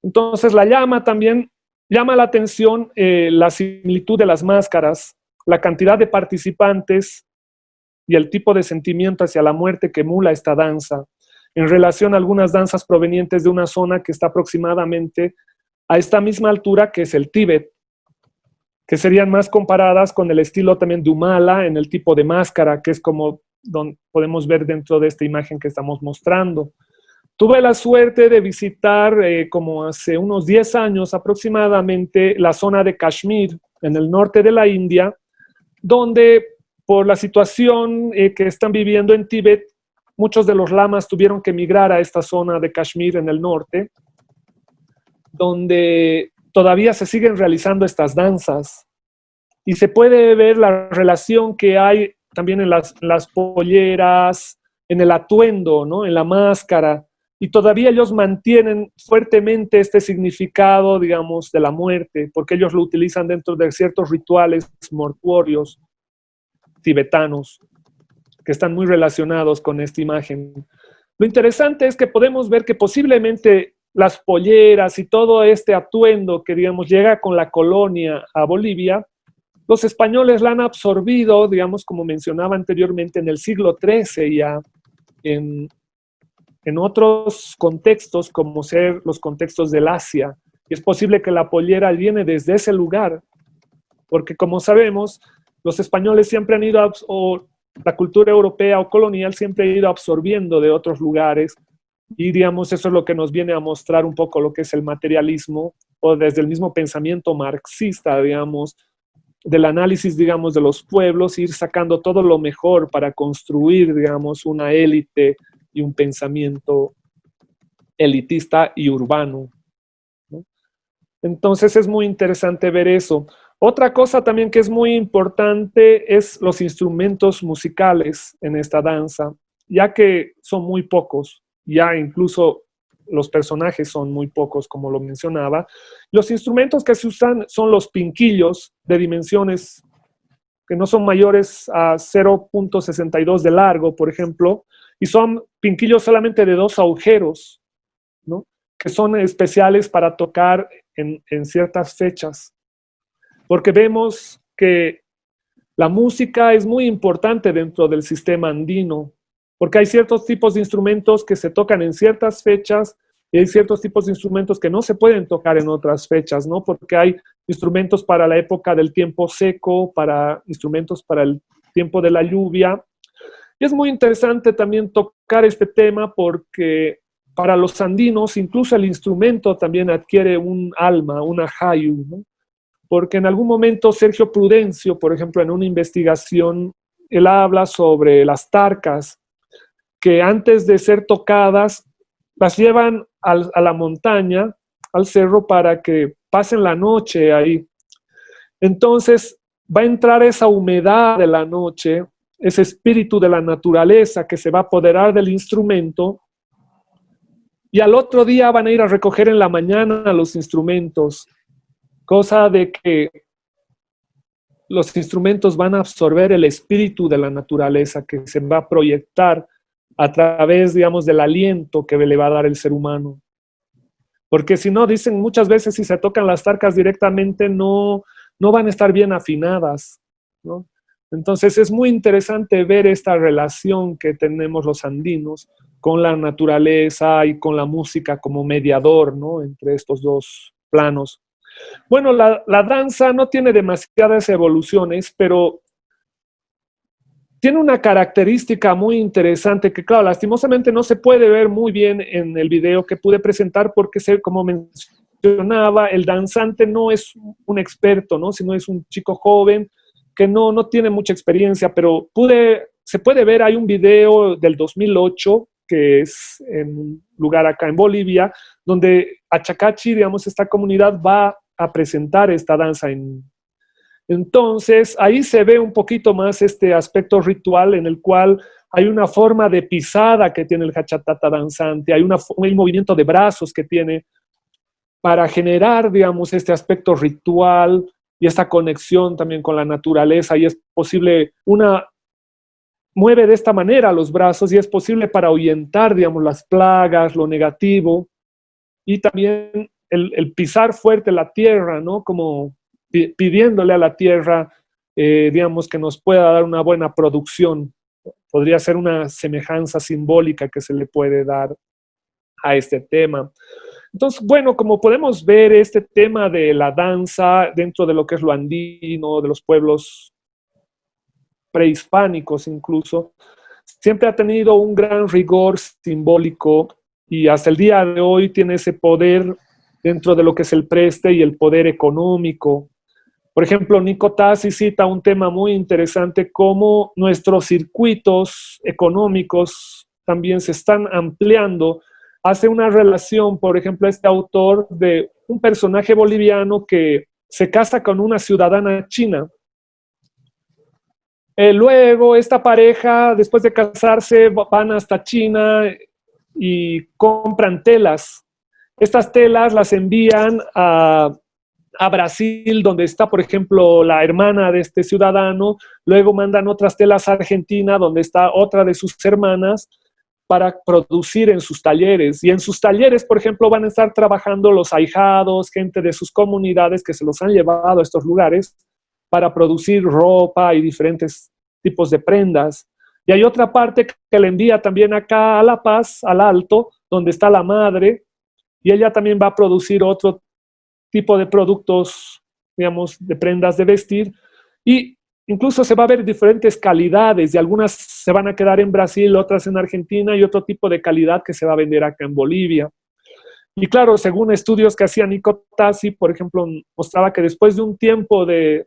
Entonces la llama también llama la atención la similitud de las máscaras, la cantidad de participantes y el tipo de sentimiento hacia la muerte que emula esta danza, en relación a algunas danzas provenientes de una zona que está aproximadamente a esta misma altura que es el Tíbet, que serían más comparadas con el estilo también de Humala en el tipo de máscara, que es como podemos ver dentro de esta imagen que estamos mostrando. Tuve la suerte de visitar como hace unos 10 años aproximadamente la zona de Kashmir, en el norte de la India, donde por la situación que están viviendo en Tíbet, muchos de los lamas tuvieron que emigrar a esta zona de Kashmir en el norte, donde todavía se siguen realizando estas danzas. Y se puede ver la relación que hay también en las polleras, en el atuendo, ¿no?, en la máscara. Y todavía ellos mantienen fuertemente este significado, digamos, de la muerte, porque ellos lo utilizan dentro de ciertos rituales mortuorios tibetanos que están muy relacionados con esta imagen. Lo interesante es que podemos ver que posiblemente las polleras y todo este atuendo que, digamos, llega con la colonia a Bolivia, los españoles la han absorbido, digamos, como mencionaba anteriormente, en el siglo XIII ya, en otros contextos, como ser los contextos del Asia. Y es posible que la pollera viene desde ese lugar, porque como sabemos, los españoles siempre han ido, o la cultura europea o colonial siempre ha ido absorbiendo de otros lugares, y digamos, eso es lo que nos viene a mostrar un poco lo que es el materialismo, o desde el mismo pensamiento marxista, digamos, del análisis, digamos, de los pueblos, ir sacando todo lo mejor para construir, digamos, una élite y un pensamiento elitista y urbano, ¿no? Entonces es muy interesante ver eso. Otra cosa también que es muy importante es los instrumentos musicales en esta danza, ya que son muy pocos, ya incluso los personajes son muy pocos, como lo mencionaba. Los instrumentos que se usan son los pinquillos de dimensiones que no son mayores a 0.62 de largo, por ejemplo, y son pinquillos solamente de 2 agujeros, ¿no?, que son especiales para tocar en ciertas fechas, porque vemos que la música es muy importante dentro del sistema andino, porque hay ciertos tipos de instrumentos que se tocan en ciertas fechas y hay ciertos tipos de instrumentos que no se pueden tocar en otras fechas, ¿no? Porque hay instrumentos para la época del tiempo seco, para instrumentos para el tiempo de la lluvia. Y es muy interesante también tocar este tema porque para los andinos incluso el instrumento también adquiere un alma, una hayu, ¿no? Porque en algún momento Sergio Prudencio, por ejemplo, en una investigación, él habla sobre las tarcas, que antes de ser tocadas, las llevan a la montaña, al cerro, para que pasen la noche ahí. Entonces va a entrar esa humedad de la noche, ese espíritu de la naturaleza que se va a apoderar del instrumento, y al otro día van a ir a recoger en la mañana los instrumentos, cosa de que los instrumentos van a absorber el espíritu de la naturaleza que se va a proyectar a través, digamos, del aliento que le va a dar el ser humano. Porque si no, dicen muchas veces, si se tocan las tarcas directamente, no van a estar bien afinadas, ¿no? Entonces es muy interesante ver esta relación que tenemos los andinos con la naturaleza y con la música como mediador, ¿no? Entre estos dos planos. Bueno, la danza no tiene demasiadas evoluciones, pero tiene una característica muy interesante que, claro, lastimosamente no se puede ver muy bien en el video que pude presentar porque, como mencionaba, el danzante no es un experto, ¿no? Sino es un chico joven que no tiene mucha experiencia, pero se puede ver, hay un video del 2008 que es en un lugar acá en Bolivia, donde Achacachi, digamos, esta comunidad va a presentar esta danza entonces, ahí se ve un poquito más este aspecto ritual en el cual hay una forma de pisada que tiene el hachatata danzante, hay un movimiento de brazos que tiene para generar, digamos, este aspecto ritual y esta conexión también con la naturaleza, y es posible, mueve de esta manera los brazos y es posible para ahuyentar, digamos, las plagas, lo negativo, y también el pisar fuerte la tierra, ¿no? Como pidiéndole a la tierra, digamos, que nos pueda dar una buena producción. Podría ser una semejanza simbólica que se le puede dar a este tema. Entonces, bueno, como podemos ver, este tema de la danza dentro de lo que es lo andino, de los pueblos prehispánicos incluso, siempre ha tenido un gran rigor simbólico y hasta el día de hoy tiene ese poder dentro de lo que es el preste y el poder económico. Por ejemplo, Nico Tassi cita un tema muy interesante, cómo nuestros circuitos económicos también se están ampliando. Hace una relación, por ejemplo, este autor de un personaje boliviano que se casa con una ciudadana china. Luego, esta pareja, después de casarse, van hasta China y compran telas. Estas telas las envían a Brasil, donde está, por ejemplo, la hermana de este ciudadano. Luego mandan otras telas a Argentina, donde está otra de sus hermanas, para producir en sus talleres. Y en sus talleres, por ejemplo, van a estar trabajando los ahijados, gente de sus comunidades que se los han llevado a estos lugares para producir ropa y diferentes tipos de prendas. Y hay otra parte que le envía también acá a La Paz, al Alto, donde está la madre, y ella también va a producir otro tipo de productos, digamos, de prendas de vestir, y incluso se va a ver diferentes calidades, y algunas se van a quedar en Brasil, otras en Argentina, y otro tipo de calidad que se va a vender acá en Bolivia. Y claro, según estudios que hacía Nico Tassi, por ejemplo, mostraba que después de un tiempo de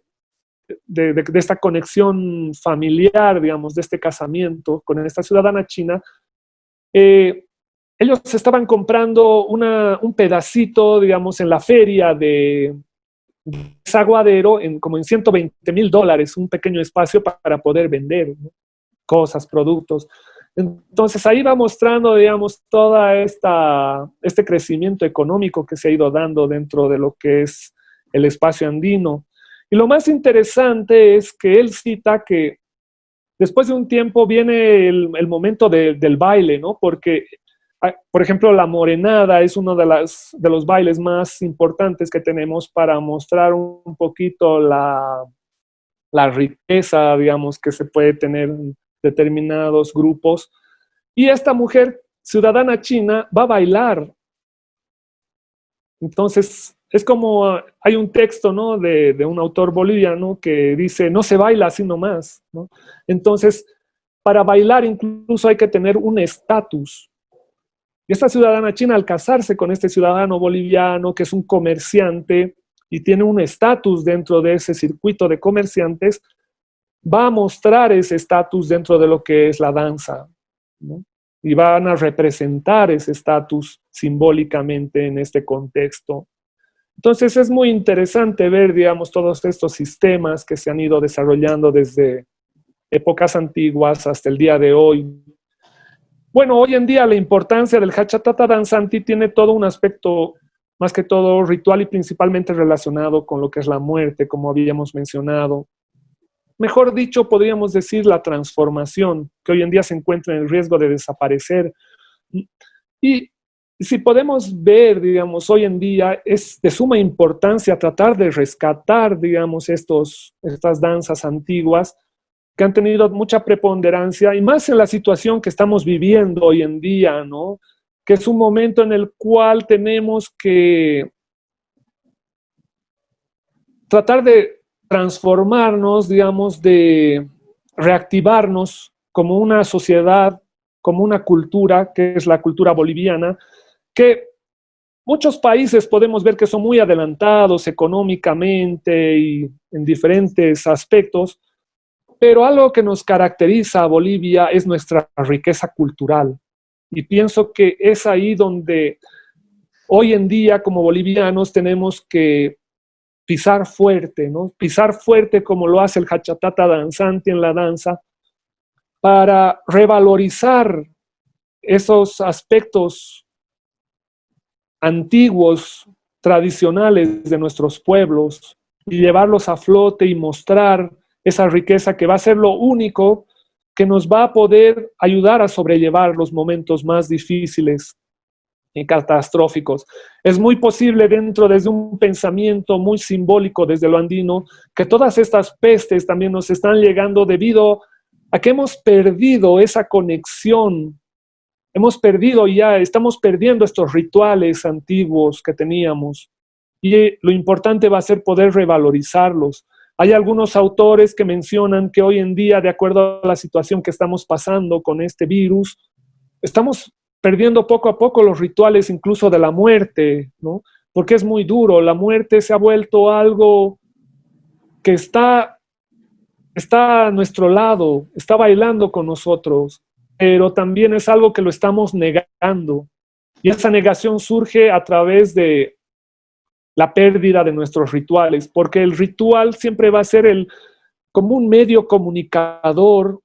esta conexión familiar, digamos, de este casamiento con esta ciudadana china, ellos estaban comprando un pedacito, digamos, en la feria de Saguadero, como en $120,000, un pequeño espacio para poder vender, ¿no? Cosas, productos. Entonces ahí va mostrando, digamos, todo este crecimiento económico que se ha ido dando dentro de lo que es el espacio andino. Y lo más interesante es que él cita que después de un tiempo viene el momento del baile, ¿no? Porque, por ejemplo, la morenada es uno de los bailes más importantes que tenemos para mostrar un poquito la riqueza, digamos, que se puede tener en determinados grupos. Y esta mujer ciudadana china va a bailar. Entonces, es como, hay un texto, ¿no?, de un autor boliviano que dice, no se baila así nomás, ¿no? Entonces, para bailar incluso hay que tener un estatus. Y esta ciudadana china, al casarse con este ciudadano boliviano, que es un comerciante y tiene un estatus dentro de ese circuito de comerciantes, va a mostrar ese estatus dentro de lo que es la danza, ¿no? Y van a representar ese estatus simbólicamente en este contexto. Entonces es muy interesante ver, digamos, todos estos sistemas que se han ido desarrollando desde épocas antiguas hasta el día de hoy. Bueno, hoy en día la importancia del Hachatata Danzanti tiene todo un aspecto más que todo ritual y principalmente relacionado con lo que es la muerte, como habíamos mencionado. Mejor dicho, podríamos decir la transformación, que hoy en día se encuentra en el riesgo de desaparecer. Y si podemos ver, digamos, hoy en día es de suma importancia tratar de rescatar, digamos, estas danzas antiguas que han tenido mucha preponderancia y más en la situación que estamos viviendo hoy en día, ¿no? Que es un momento en el cual tenemos que tratar de transformarnos, digamos, de reactivarnos como una sociedad, como una cultura, que es la cultura boliviana, que muchos países podemos ver que son muy adelantados económicamente y en diferentes aspectos, pero algo que nos caracteriza a Bolivia es nuestra riqueza cultural. Y pienso que es ahí donde hoy en día como bolivianos tenemos que pisar fuerte, ¿no? Pisar fuerte como lo hace el Hachatata Danzanti en la danza para revalorizar esos aspectos antiguos, tradicionales de nuestros pueblos y llevarlos a flote y mostrar esa riqueza que va a ser lo único que nos va a poder ayudar a sobrellevar los momentos más difíciles y catastróficos. Es muy posible dentro desde un pensamiento muy simbólico desde lo andino que todas estas pestes también nos están llegando debido a que hemos perdido esa conexión, hemos perdido ya, estamos perdiendo estos rituales antiguos que teníamos y lo importante va a ser poder revalorizarlos. Hay algunos autores que mencionan que hoy en día, de acuerdo a la situación que estamos pasando con este virus, estamos perdiendo poco a poco los rituales incluso de la muerte, ¿no? Porque es muy duro, la muerte se ha vuelto algo que está a nuestro lado, está bailando con nosotros, pero también es algo que lo estamos negando. Y esa negación surge a través de la pérdida de nuestros rituales, porque el ritual siempre va a ser como un medio comunicador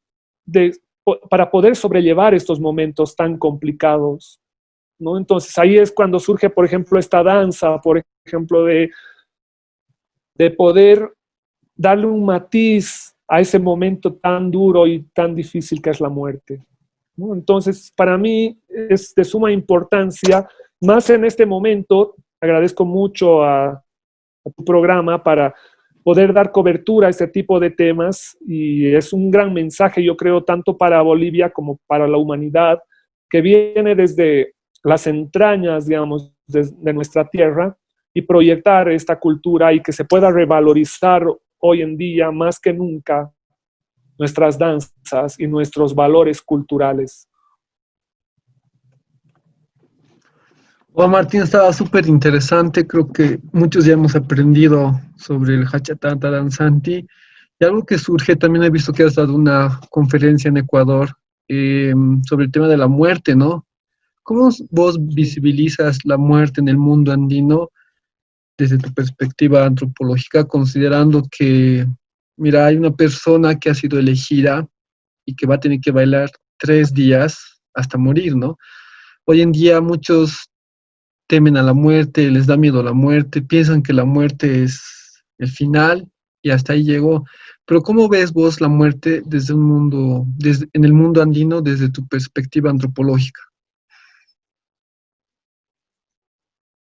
para poder sobrellevar estos momentos tan complicados, ¿no? Entonces ahí es cuando surge, por ejemplo, esta danza, por ejemplo, de poder darle un matiz a ese momento tan duro y tan difícil que es la muerte, ¿no? Entonces, para mí es de suma importancia, más en este momento, agradezco mucho a tu programa para poder dar cobertura a este tipo de temas y es un gran mensaje, yo creo, tanto para Bolivia como para la humanidad, que viene desde las entrañas, digamos, de nuestra tierra y proyectar esta cultura y que se pueda revalorizar hoy en día más que nunca nuestras danzas y nuestros valores culturales. Juan Martín, estaba súper interesante. Creo que muchos ya hemos aprendido sobre el Hachatata Danzanti. Y algo que surge, también he visto que has dado una conferencia en Ecuador sobre el tema de la muerte, ¿no? ¿Cómo vos visibilizas la muerte en el mundo andino desde tu perspectiva antropológica, considerando que, mira, hay una persona que ha sido elegida y que va a tener que bailar 3 días hasta morir, ¿no? Hoy en día muchos temen a la muerte, les da miedo a la muerte, piensan que la muerte es el final y hasta ahí llegó. Pero ¿cómo ves vos la muerte desde un mundo, en el mundo andino desde tu perspectiva antropológica?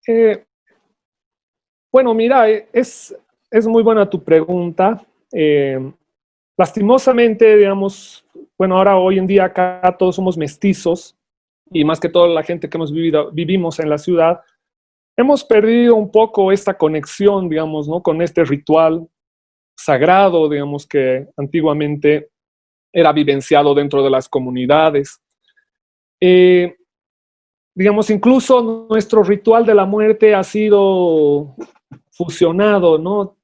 Eh, bueno, mira, es muy buena tu pregunta. lastimosamente, digamos, bueno, ahora hoy en día acá todos somos mestizos y más que todo la gente que vivimos en la ciudad, hemos perdido un poco esta conexión, digamos, ¿no? Con este ritual sagrado, digamos, que antiguamente era vivenciado dentro de las comunidades. Eh, digamos, incluso nuestro ritual de la muerte ha sido fusionado, ¿no?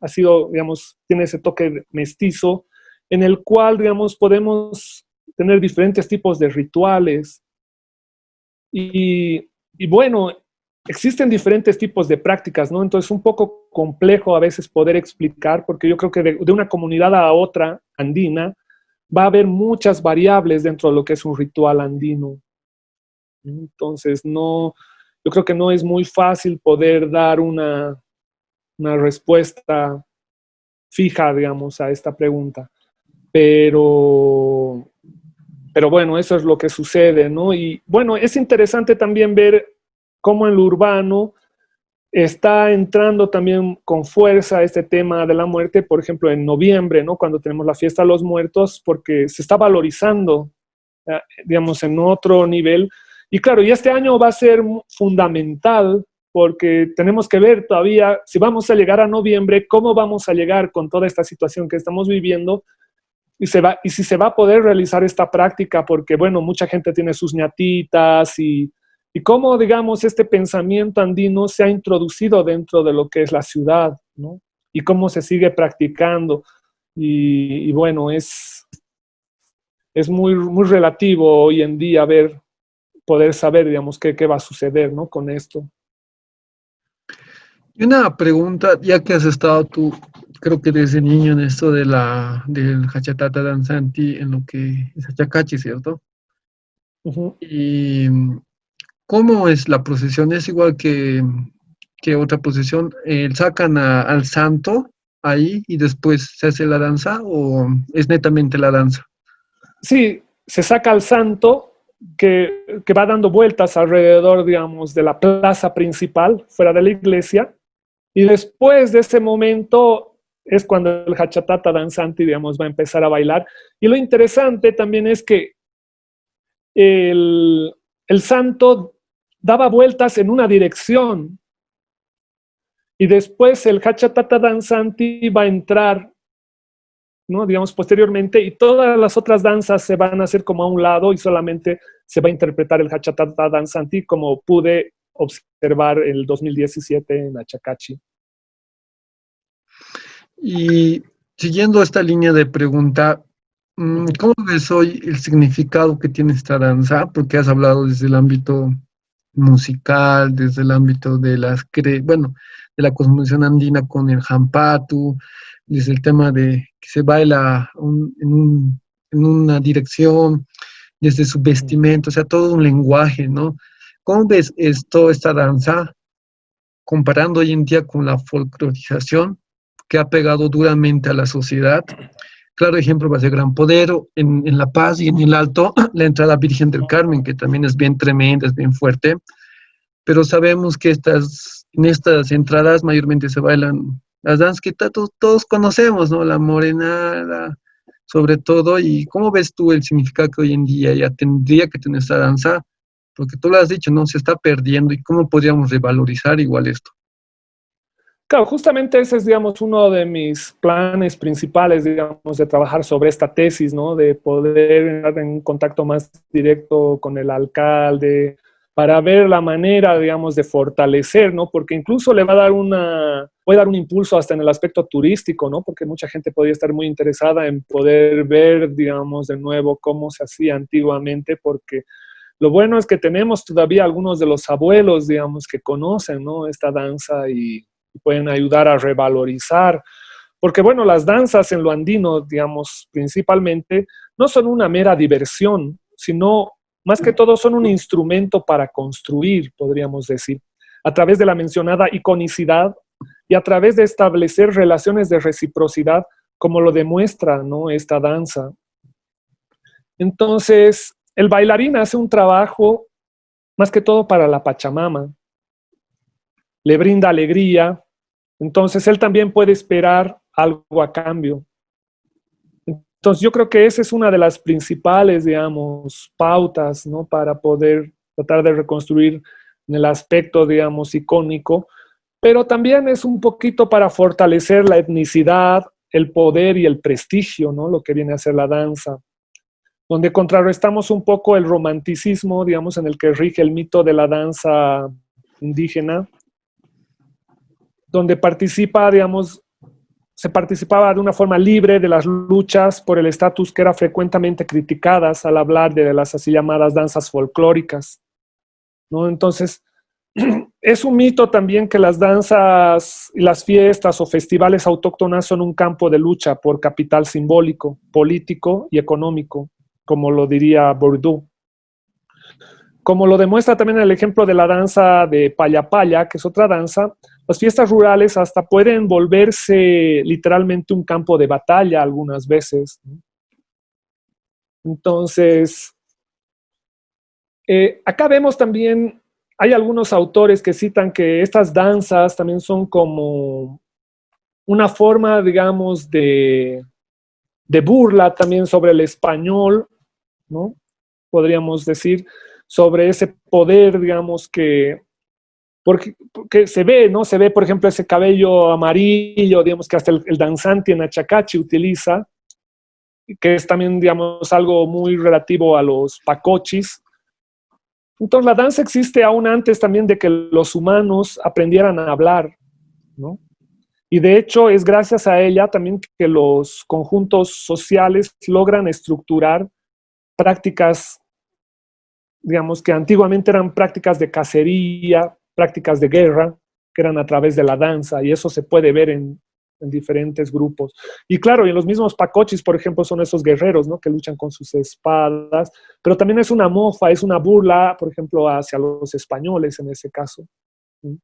Ha sido, digamos, tiene ese toque mestizo en el cual, digamos, podemos tener diferentes tipos de rituales y bueno, existen diferentes tipos de prácticas, ¿no? Entonces es un poco complejo a veces poder explicar, porque yo creo que de una comunidad a otra andina va a haber muchas variables dentro de lo que es un ritual andino. Entonces, no, yo creo que no es muy fácil poder dar una respuesta fija, digamos, a esta pregunta. Pero, pero bueno, eso es lo que sucede, ¿no? Y bueno, es interesante también ver cómo en lo urbano está entrando también con fuerza este tema de la muerte, por ejemplo, en noviembre, ¿no? Cuando tenemos la fiesta de los muertos, porque se está valorizando, digamos, en otro nivel. Y claro, y este año va a ser fundamental porque tenemos que ver todavía si vamos a llegar a noviembre, cómo vamos a llegar con toda esta situación que estamos viviendo y si se va a poder realizar esta práctica, porque bueno, mucha gente tiene sus ñatitas y cómo, digamos, este pensamiento andino se ha introducido dentro de lo que es la ciudad, ¿no? Y cómo se sigue practicando. Y bueno, es muy, muy relativo hoy en día poder saber, digamos, qué va a suceder, ¿no? Con esto. Y una pregunta, ya que has estado tú, creo que desde niño en esto del Hachatata Danzanti, en lo que es Hachacachi, ¿cierto? Ujú. Y ¿cómo es la procesión? ¿Es igual que otra procesión? ¿Sacan al santo ahí y después se hace la danza o es netamente la danza? Sí, se saca al santo que va dando vueltas alrededor, digamos, de la plaza principal, fuera de la iglesia, y después de ese momento es cuando el hachatata danzante, digamos, va a empezar a bailar. Y lo interesante también es que el, el santo daba vueltas en una dirección y después el hachatata danzante va a entrar, ¿no? Digamos, posteriormente, y todas las otras danzas se van a hacer como a un lado y solamente se va a interpretar el hachatata danzanti como pude observar el 2017 en Achacachi. Y siguiendo esta línea de pregunta, Ujú. ¿cómo ves hoy el significado que tiene esta danza? Porque has hablado desde el ámbito musical, desde el ámbito de bueno, de la cosmovisión andina con el jampatu, desde el tema de que se baila en una dirección, desde su Ujú. vestimenta, o sea, todo un lenguaje, ¿no? ¿Cómo ves esta danza comparando hoy en día con la folclorización que ha pegado duramente a la sociedad? Claro ejemplo va a ser Gran Podero, en La Paz y en el Alto, la entrada Virgen del Carmen, que también es bien tremenda, es bien fuerte, pero sabemos que en estas entradas mayormente se bailan las danzas que todos conocemos, ¿no? La morenada, sobre todo, y ¿cómo ves tú el significado que hoy en día ya tendría que tener esta danza? Porque tú lo has dicho, ¿no? Se está perdiendo y cómo podríamos revalorizar igual esto. Claro, justamente ese es, digamos, uno de mis planes principales, digamos, de trabajar sobre esta tesis, ¿no? De poder entrar en un contacto más directo con el alcalde para ver la manera, digamos, de fortalecer, ¿no? Porque incluso le va a dar puede dar un impulso hasta en el aspecto turístico, ¿no? Porque mucha gente podría estar muy interesada en poder ver, digamos, de nuevo cómo se hacía antiguamente, porque lo bueno es que tenemos todavía algunos de los abuelos, digamos, que conocen, ¿no? Esta danza y pueden ayudar a revalorizar. Porque, bueno, las danzas en lo andino, digamos, principalmente, no son una mera diversión, sino más que todo son un instrumento para construir, podríamos decir, a través de la mencionada iconicidad y a través de establecer relaciones de reciprocidad, como lo demuestra, ¿no? Esta danza. Entonces, el bailarín hace un trabajo más que todo para la Pachamama, le brinda alegría, entonces él también puede esperar algo a cambio. Entonces yo creo que esa es una de las principales, digamos, pautas, ¿no? Para poder tratar de reconstruir en el aspecto, digamos, icónico, pero también es un poquito para fortalecer la etnicidad, el poder y el prestigio, ¿no? Lo que viene a ser la danza, donde contrarrestamos un poco el romanticismo, digamos, en el que rige el mito de la danza indígena, donde participa, digamos, se participaba de una forma libre de las luchas por el estatus que eran frecuentemente criticadas al hablar de las así llamadas danzas folclóricas, ¿no? Entonces, es un mito también que las danzas y las fiestas o festivales autóctonas son un campo de lucha por capital simbólico, político y económico, como lo diría Bourdieu. Como lo demuestra también el ejemplo de la danza de Paya Paya, que es otra danza, las fiestas rurales hasta pueden volverse literalmente un campo de batalla algunas veces, ¿no? Entonces, acá vemos también, hay algunos autores que citan que estas danzas también son como una forma, digamos, de burla también sobre el español, ¿no? Podríamos decir, sobre ese poder, digamos, porque se ve, ¿no? Se ve, por ejemplo, ese cabello amarillo, digamos, que hasta el danzante en Achacachi utiliza, que es también, digamos, algo muy relativo a los pacochis. Entonces, la danza existe aún antes también de que los humanos aprendieran a hablar, ¿no? Y de hecho, es gracias a ella también que los conjuntos sociales logran estructurar prácticas, digamos, que antiguamente eran prácticas de cacería, prácticas de guerra, que eran a través de la danza, y eso se puede ver en diferentes grupos. Y claro, y los mismos pacochis, por ejemplo, son esos guerreros, ¿no? Que luchan con sus espadas, pero también es una mofa, es una burla, por ejemplo, hacia los españoles en ese caso, ¿sí?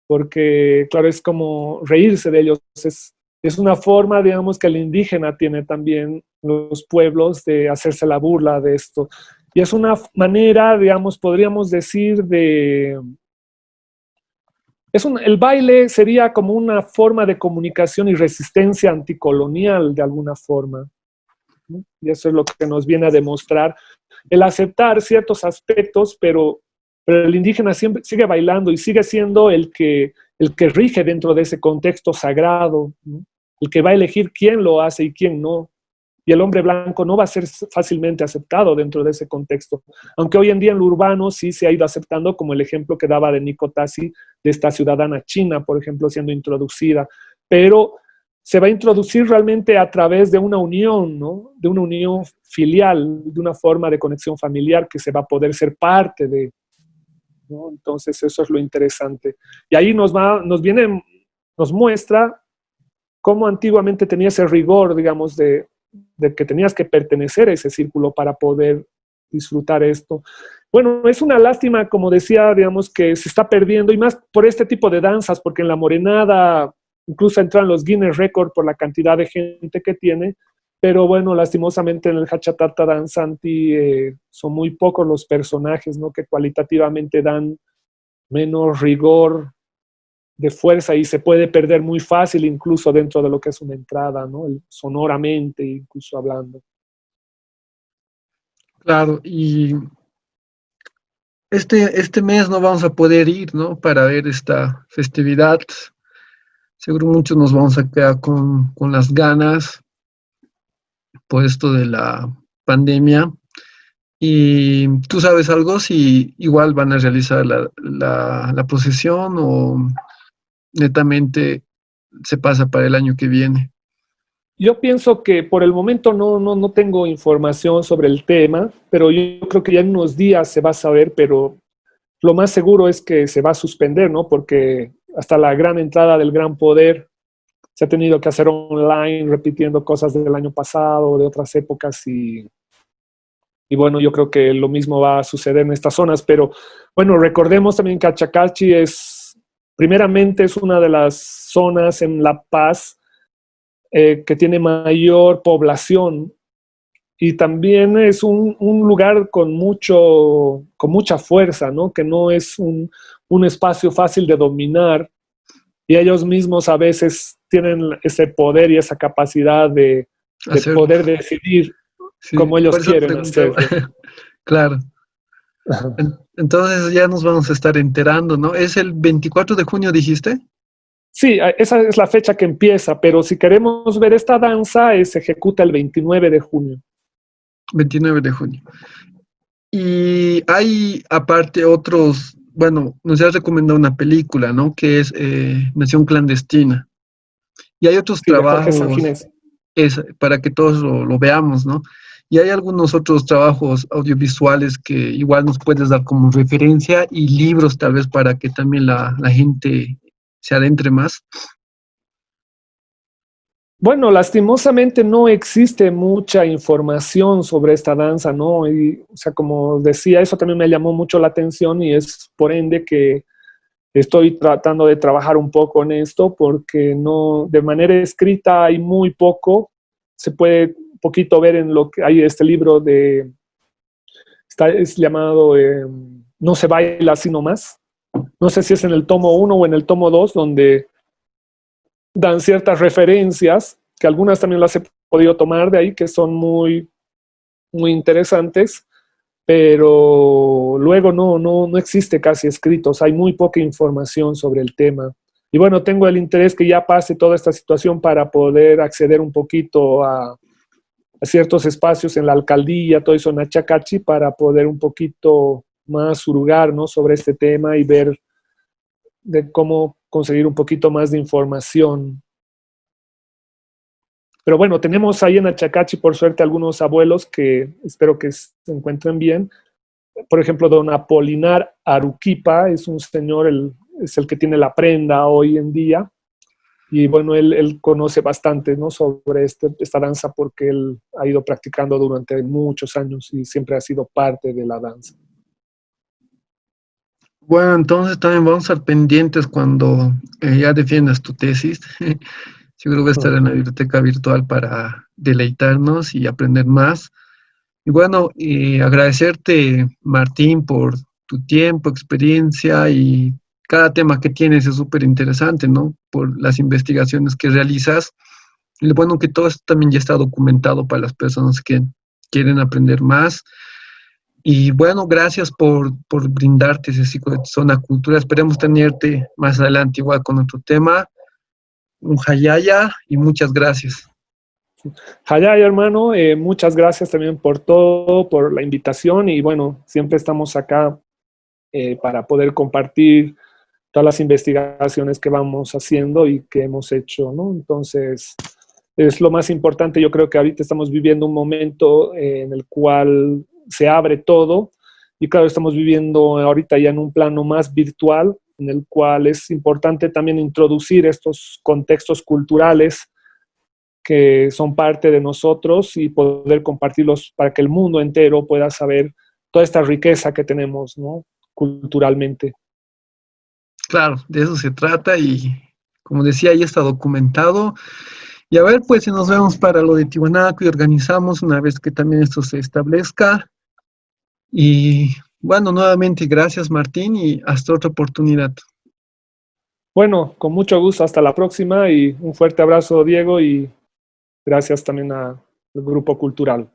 Porque, claro, es como reírse de ellos, es una forma, digamos, que el indígena tiene también los pueblos de hacerse la burla de esto. Y es una manera, digamos, podríamos decir, el baile sería como una forma de comunicación y resistencia anticolonial de alguna forma, ¿no? Y eso es lo que nos viene a demostrar el aceptar ciertos aspectos, pero el indígena siempre sigue bailando y sigue siendo el que rige dentro de ese contexto sagrado, ¿no? El que va a elegir quién lo hace y quién no. Y el hombre blanco no va a ser fácilmente aceptado dentro de ese contexto. Aunque hoy en día en lo urbano sí se ha ido aceptando, como el ejemplo que daba de Nico Tassi, de esta ciudadana china, por ejemplo, siendo introducida. Pero se va a introducir realmente a través de una unión, ¿no? De una unión filial, de una forma de conexión familiar que se va a poder ser parte de, ¿no? Entonces eso es lo interesante. Y ahí nos muestra cómo antiguamente tenía ese rigor, digamos, de que tenías que pertenecer a ese círculo para poder disfrutar esto. Bueno, es una lástima, como decía, digamos, que se está perdiendo, y más por este tipo de danzas, porque en la morenada incluso entran los Guinness Record por la cantidad de gente que tiene, pero bueno, lastimosamente en el Hachatata Danzanti son muy pocos los personajes, ¿no? Que cualitativamente dan menos rigor de fuerza y se puede perder muy fácil incluso dentro de lo que es una entrada, ¿no? Sonoramente, incluso hablando. Claro, y este mes no vamos a poder ir, ¿no? Para ver esta festividad. Seguro muchos nos vamos a quedar con las ganas por esto de la pandemia. ¿Y tú sabes algo si igual van a realizar la procesión o netamente se pasa para el año que viene? Yo pienso que por el momento no tengo información sobre el tema, pero yo creo que ya en unos días se va a saber, pero lo más seguro es que se va a suspender, ¿no? Porque hasta la gran entrada del gran poder se ha tenido que hacer online, repitiendo cosas del año pasado, de otras épocas, y bueno, yo creo que lo mismo va a suceder en estas zonas, pero bueno, recordemos también que Achacachi primeramente es una de las zonas en La Paz que tiene mayor población, y también es un lugar con mucha fuerza, ¿no? Que no es un espacio fácil de dominar, y ellos mismos a veces tienen ese poder y esa capacidad de de hacerlo. poder decidir Sí, como por ellos eso quieren preguntaba. hacerlo. Claro. Entonces ya nos vamos a estar enterando, ¿no? ¿Es el 24 de junio, dijiste? Sí, esa es la fecha que empieza, pero si queremos ver esta danza, se ejecuta el 29 de junio. 29 de junio. Y hay aparte otros, bueno, nos has recomendado una película, ¿no? Que es Nación Clandestina. Y hay otros Sí, de Jorge trabajos Sanginés. para que todos lo veamos, ¿no? Y hay algunos otros trabajos audiovisuales que igual nos puedes dar como referencia y libros tal vez para que también la gente se adentre más. Bueno, lastimosamente no existe mucha información sobre esta danza, ¿no? Y, o sea, como decía, eso también me llamó mucho la atención y es por ende que estoy tratando de trabajar un poco en esto porque no, de manera escrita hay muy poco. Se puede un poquito ver en lo que hay este libro es llamado No se baila así nomás. No sé si es en el tomo 1 o en el tomo 2 donde dan ciertas referencias, que algunas también las he podido tomar de ahí, que son muy, muy interesantes, pero luego no existe casi escritos, hay muy poca información sobre el tema. Y bueno, tengo el interés que ya pase toda esta situación para poder acceder un poquito a ciertos espacios en la alcaldía, todo eso en Achacachi, para poder un poquito más hurgar, ¿no?, sobre este tema y ver de cómo conseguir un poquito más de información. Pero bueno, tenemos ahí en Achacachi, por suerte, algunos abuelos que espero que se encuentren bien. Por ejemplo, don Apolinar Aruquipa es un señor, es el que tiene la prenda hoy en día. Y bueno, él conoce bastante, ¿no?, sobre esta danza porque él ha ido practicando durante muchos años y siempre ha sido parte de la danza. Bueno, entonces también vamos a estar pendientes cuando ya defiendas tu tesis. Seguro voy a estar en la biblioteca virtual para deleitarnos y aprender más. Y bueno, agradecerte, Martín, por tu tiempo, experiencia y cada tema que tienes es súper interesante, ¿no? Por las investigaciones que realizas. Y lo bueno que todo esto también ya está documentado para las personas que quieren aprender más. Y bueno, gracias por brindarte ese ciclo de Zona Cultura. Esperemos tenerte más adelante igual con otro tema. Un hayaya y muchas gracias. Hayay, hermano, muchas gracias también por todo, por la invitación y bueno, siempre estamos acá para poder compartir todas las investigaciones que vamos haciendo y que hemos hecho, ¿no? Entonces, es lo más importante. Yo creo que ahorita estamos viviendo un momento en el cual se abre todo y claro, estamos viviendo ahorita ya en un plano más virtual, en el cual es importante también introducir estos contextos culturales que son parte de nosotros y poder compartirlos para que el mundo entero pueda saber toda esta riqueza que tenemos, ¿no?, culturalmente. Claro, de eso se trata y como decía, ya está documentado. Y a ver, pues si nos vemos para lo de Tiwanaku y organizamos una vez que también esto se establezca. Y bueno, nuevamente gracias Martín y hasta otra oportunidad. Bueno, con mucho gusto, hasta la próxima y un fuerte abrazo, Diego, y gracias también al Grupo Cultural.